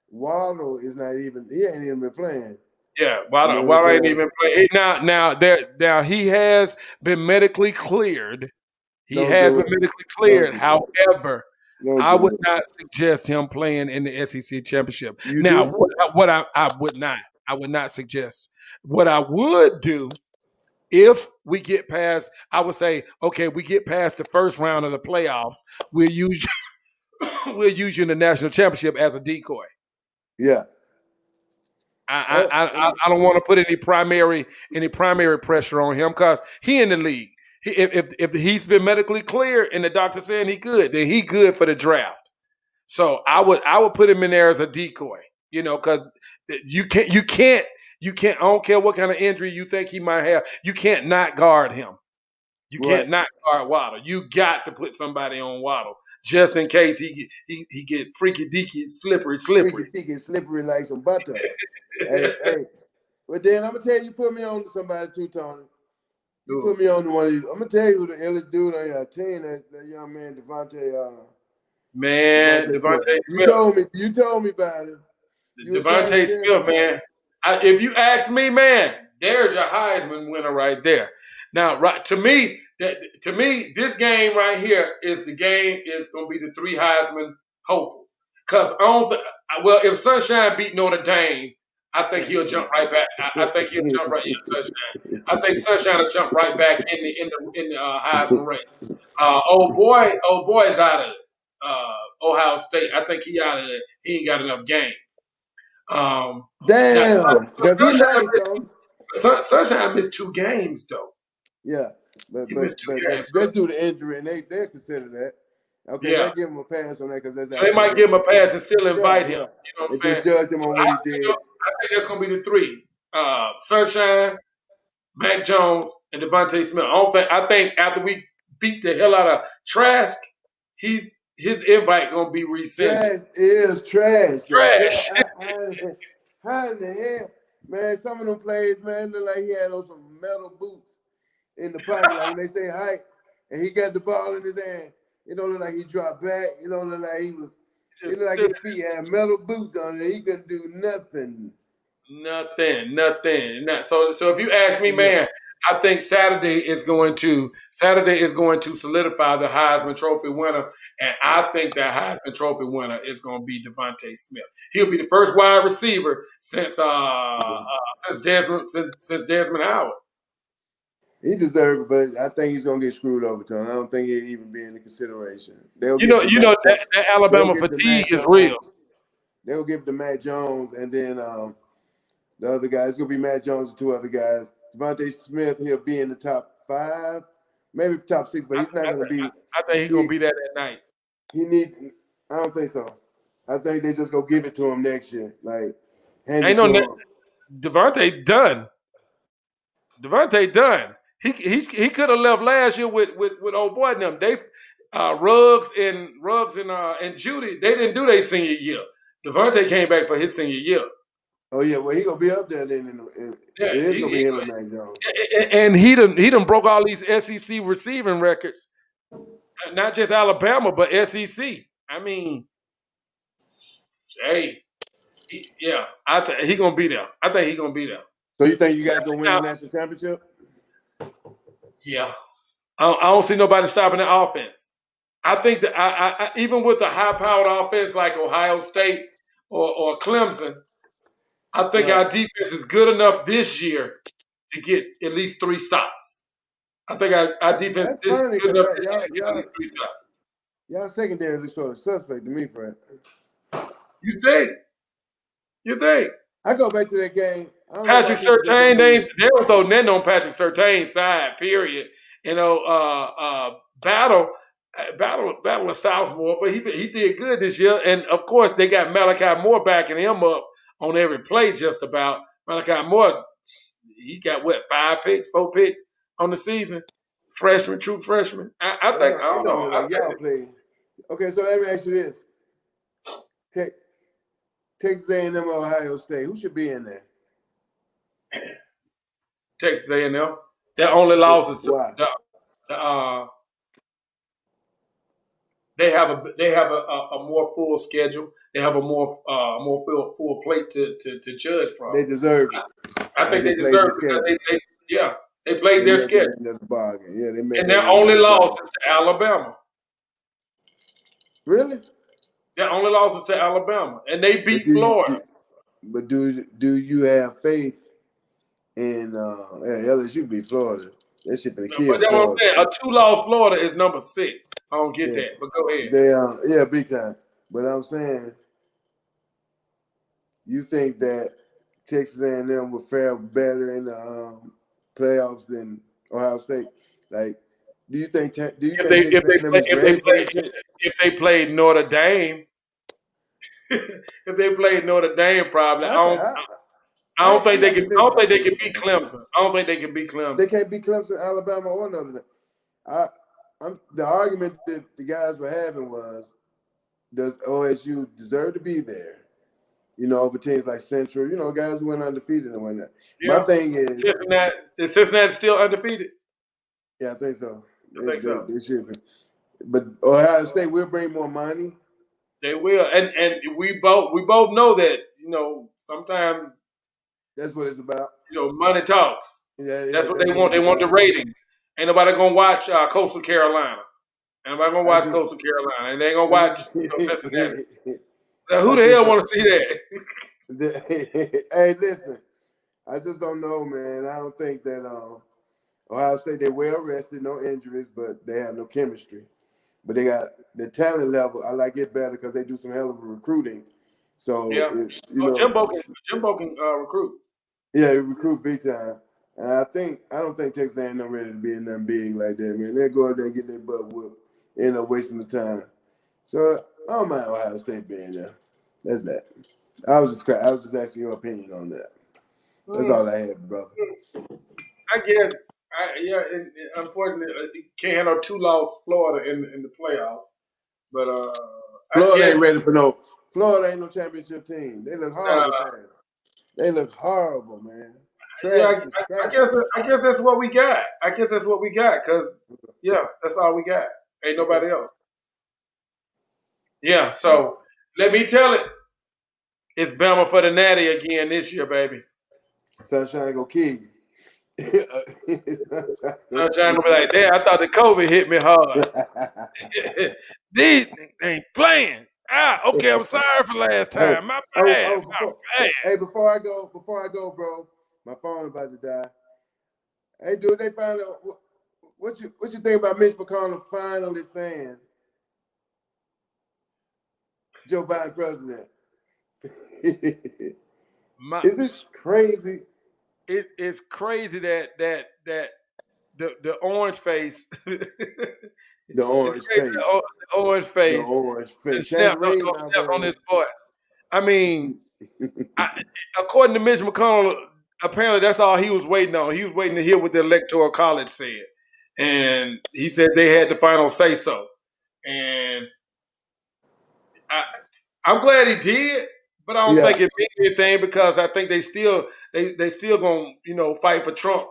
Waddle is not even. He ain't even been playing. Yeah, Waddle ain't even playing. Now he has been medically cleared. However. I would not suggest him playing in the SEC championship. What I would not suggest. What I would do if we get past, I would say, okay, we get past the first round of the playoffs. We'll use you in the national championship as a decoy. Yeah. I don't want to put any primary pressure on him because he in the league. If he's been medically clear and the doctor saying he good, then he good for the draft. So I would put him in there as a decoy, because you can't. I don't care what kind of injury you think he might have. You can't not guard him. You can't not guard Waddle. You got to put somebody on Waddle just in case he get freaky deaky slippery. Freaky deaky slippery like some butter. hey. But then I'm gonna tell you, put me on to somebody too, Tony. You put me on to one of these. I'm gonna tell you who the illest dude on your team. That young man, Devontae. Devontae Smith. You told me about it. Devontae Smith, man. If you ask me, man, there's your Heisman winner right there. Now, to me, this game right here is going to be the 3 Heisman hopefuls. Because if Sunshine beat Notre Dame, I think he'll jump right back. I think he'll jump right in Sunshine. I think Sunshine will jump right back in the Heisman race. Old boy is out of Ohio State. I think he out of it. He ain't got enough games. Damn. Sunshine missed 2 games though. Yeah, but that's due to injury, and they consider that. Okay, they give him a pass on that because that's. So they might give him a pass and still invite him. You know what I'm saying? Just judge him on what he did. I think that's gonna be the 3: Sunshine, Mac Jones, and Devontae Smith. I think after we beat the hell out of Trask, his invite gonna be rescinded. Trash is trash. Trash. How in the hell? Man, some of them plays, man, look like he had on some metal boots in the pocket. Like when they say height, and he got the ball in his hand, it don't look like he dropped back. It don't look like he was. It looked like his feet had metal boots on it. He couldn't do nothing. Nothing. So if you ask me, man, I think Saturday is going to solidify the Heisman Trophy winner, and I think that Heisman Trophy winner is going to be Devontae Smith. He'll be the first wide receiver since Desmond Howard. He deserved it, but I think he's going to get screwed over, Tony. I don't think he'll even be in the consideration. That Alabama fatigue is real. They'll give it to Matt Jones, and then the other guys. It's going to be Matt Jones and 2 other guys. Devontae Smith, he'll be in the top 5, maybe top 6, but he's not going to be. I think he's going to be there that night. I don't think so. I think they just go give it to him next year. Like, Devontae done. He could have left last year with old boy and them. They Ruggs and Judy. They didn't do their senior year. Devontae came back for his senior year. Oh yeah, well he gonna be up there then. It is gonna be him and Mac Jones. And he done broke all these SEC receiving records, not just Alabama but SEC. I mean, hey, I think he gonna be there. I think he gonna be there. So you think you guys gonna win the national championship? Yeah, I don't see nobody stopping the offense. I think that I even with the high-powered offense like Ohio State or Clemson, I think our defense is good enough this year to get at least 3 stops. I think our defense is good enough this year to get at least 3 stops. Y'all secondary looks sort of suspect to me, Fred. You think? I go back to that game. Patrick Surtain, they don't throw nothing on Patrick Surtain's side, period. Battle a sophomore, but he did good this year. And, of course, they got Malachi Moore backing him up on every play just about. Malachi Moore, he got, 4 picks on the season? True freshman. I don't know. Like y'all play. Okay, so let me ask you this. Texas A&M or Ohio State, who should be in there? Texas A&M. Their only loss is to they have a more full schedule. They have a more full plate to judge from. They deserve it. I think they deserve it because they played their schedule. And their only loss is to Alabama. Really? Their only loss is to Alabama, and they beat Florida. But do you have faith in LSU beat Florida? That shit been killed. But that's what I'm saying. A 2-loss Florida is number 6. I don't get that, but go ahead. Big time. But I'm saying, you think that Texas A&M will fare better in the playoffs than Ohio State? Like, do you think if they played Notre Dame, if they played Notre Dame, probably I don't think they can beat Clemson. I don't think they can beat Clemson. They can't beat Clemson, Alabama, or Notre Dame. The argument that the guys were having was, does OSU deserve to be there? Over teams like Central, guys who went undefeated and whatnot. Yeah. My thing is, is Cincinnati still undefeated? Yeah, I think so. They should be. But Ohio State will bring more money. They will, and we both know that sometimes that's what it's about. Money talks. Yeah, that's what they want. They want the ratings. Ain't nobody gonna watch Coastal Carolina. Ain't nobody gonna watch Coastal Carolina, and they ain't gonna watch Cincinnati. Now, who the hell want to see that? Hey, listen, I just don't know, man. I don't think that Ohio State, they're well rested, no injuries, but they have no chemistry. But they got the talent level. I like it better because they do some hell of a recruiting. So Jimbo can recruit. Yeah, he recruit big time. And I don't think Texas A&M ready to be in them big like that, man. They go out there and get their butt whooped, end up wasting the time. So I don't mind Ohio State being there. That's that. I was just asking your opinion on that. That's all I had, brother. I guess. And unfortunately, can't handle 2-loss Florida in the playoffs. But Florida ain't ready for Florida ain't no championship team. They look horrible. They look horrible, man. Yeah, Trash was trash. I guess that's what we got. I guess that's what we got. Cause yeah, that's all we got. Ain't nobody else. Yeah. So let me tell it. It's Bama for the Natty again this year, baby. Sunshine gonna kill you. Sunshine gonna be like, damn, I thought the COVID hit me hard. These ain't playing. Okay, I'm sorry for last time. My bad. Before I go, bro, my phone about to die. Hey, dude, they found out what you think about Mitch McConnell finally saying Joe Biden president? Is this crazy? It's crazy that the orange face. The orange face. The orange face. The orange face. Snap on this boy. I mean, according to Mitch McConnell, apparently that's all he was waiting on. He was waiting to hear what the Electoral College said. And he said they had the final say so. And I'm glad he did, but I don't think it means anything because I think they still gonna fight for Trump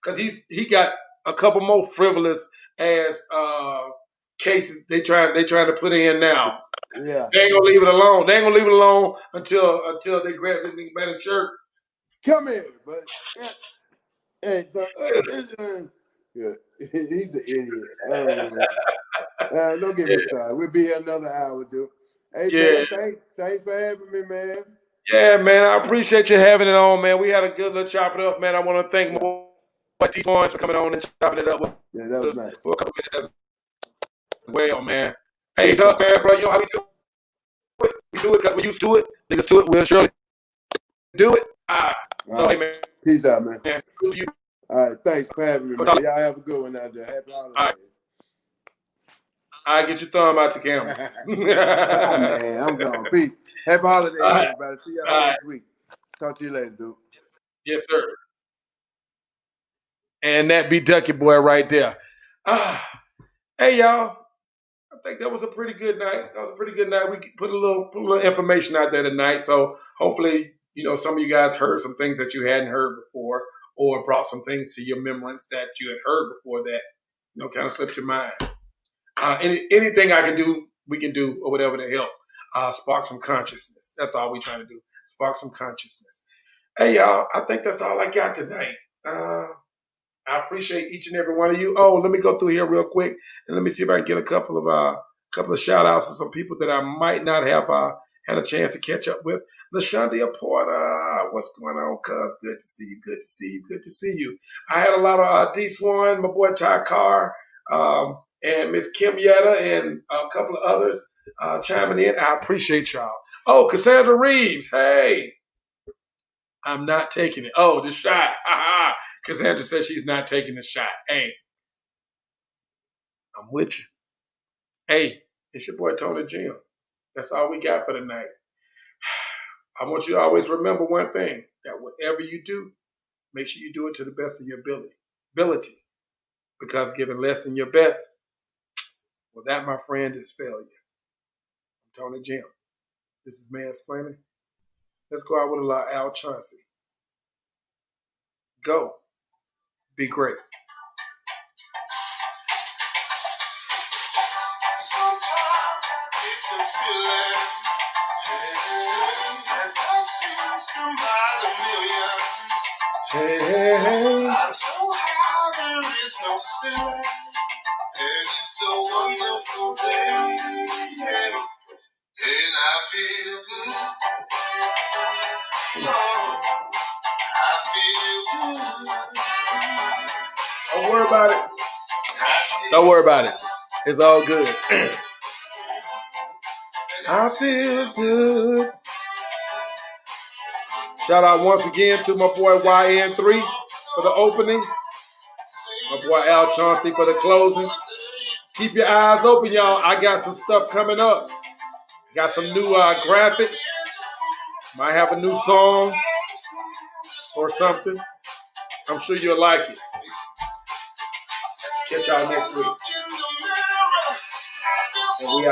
because he got a couple more frivolous ass cases they trying to put in now. Yeah, they ain't gonna leave it alone. They ain't gonna leave it alone until they grab the nigga by the shirt. Come here, but he's an idiot. Don't get me started. We'll be here another hour, dude. Hey, man, thanks for having me, man. Yeah, man, I appreciate you having it on, man. We had a good little chop it up, man. I want to thank my boy D1 for coming on and chopping it up with that was nice. For a couple minutes as well, man. Hey, tough man, bro, you know how we do it? We do it because we're used to it. Niggas to it, we'll surely do it. So, hey, man. Peace out, man. Good you. All right, thanks for having me, man. Y'all have a good one out there. Happy holidays. All right. I get your thumb out the camera. Man, I'm gone. Peace. Happy holidays, everybody. See y'all next week. Talk to you later, dude. Yes, sir. And that be Ducky Boy right there. Hey, y'all. I think that was a pretty good night. We put a little information out there tonight. So hopefully, some of you guys heard some things that you hadn't heard before, or brought some things to your remembrance that you had heard before that, kind of slipped your mind. Anything I can do, we can do, or whatever to help spark some consciousness. That's all we're trying to do. Spark some consciousness. Hey, y'all, I think that's all I got tonight. I appreciate each and every one of you. Oh, let me go through here real quick and let me see if I can get a couple of shout outs to some people that I might not have had a chance to catch up with. LaShonda Porter, what's going on, cuz? Good to see you. Good to see you. Good to see you. I had a lot of D Swan, my boy Ty Carr, and Miss Kim Yetta, and a couple of others chiming in. I appreciate y'all. Oh, Cassandra Reeves. Hey, I'm not taking it. Oh, the shot. Cassandra says she's not taking the shot. Hey, I'm with you. Hey, it's your boy Tony Jim. That's all we got for tonight. I want you to always remember one thing, that whatever you do, make sure you do it to the best of your ability. Because giving less than your best, well, that, my friend, is failure. I'm Tony Jim. This is Mansplainin. Let's go out with a little Al Chauncey. Go. Be great. Sometimes I get the feeling that blessings come by the millions. I'm so high, there is no ceiling. And it's a wonderful day. And I feel good. Oh, I feel good. Don't worry about it. Don't worry about it. It's all good. I feel good. Shout out once again to my boy YN3 for the opening. My boy Al Chauncey for the closing. Keep your eyes open, y'all. I got some stuff coming up. Got some new graphics. Might have a new song or something. I'm sure you'll like it. Catch y'all next week. And we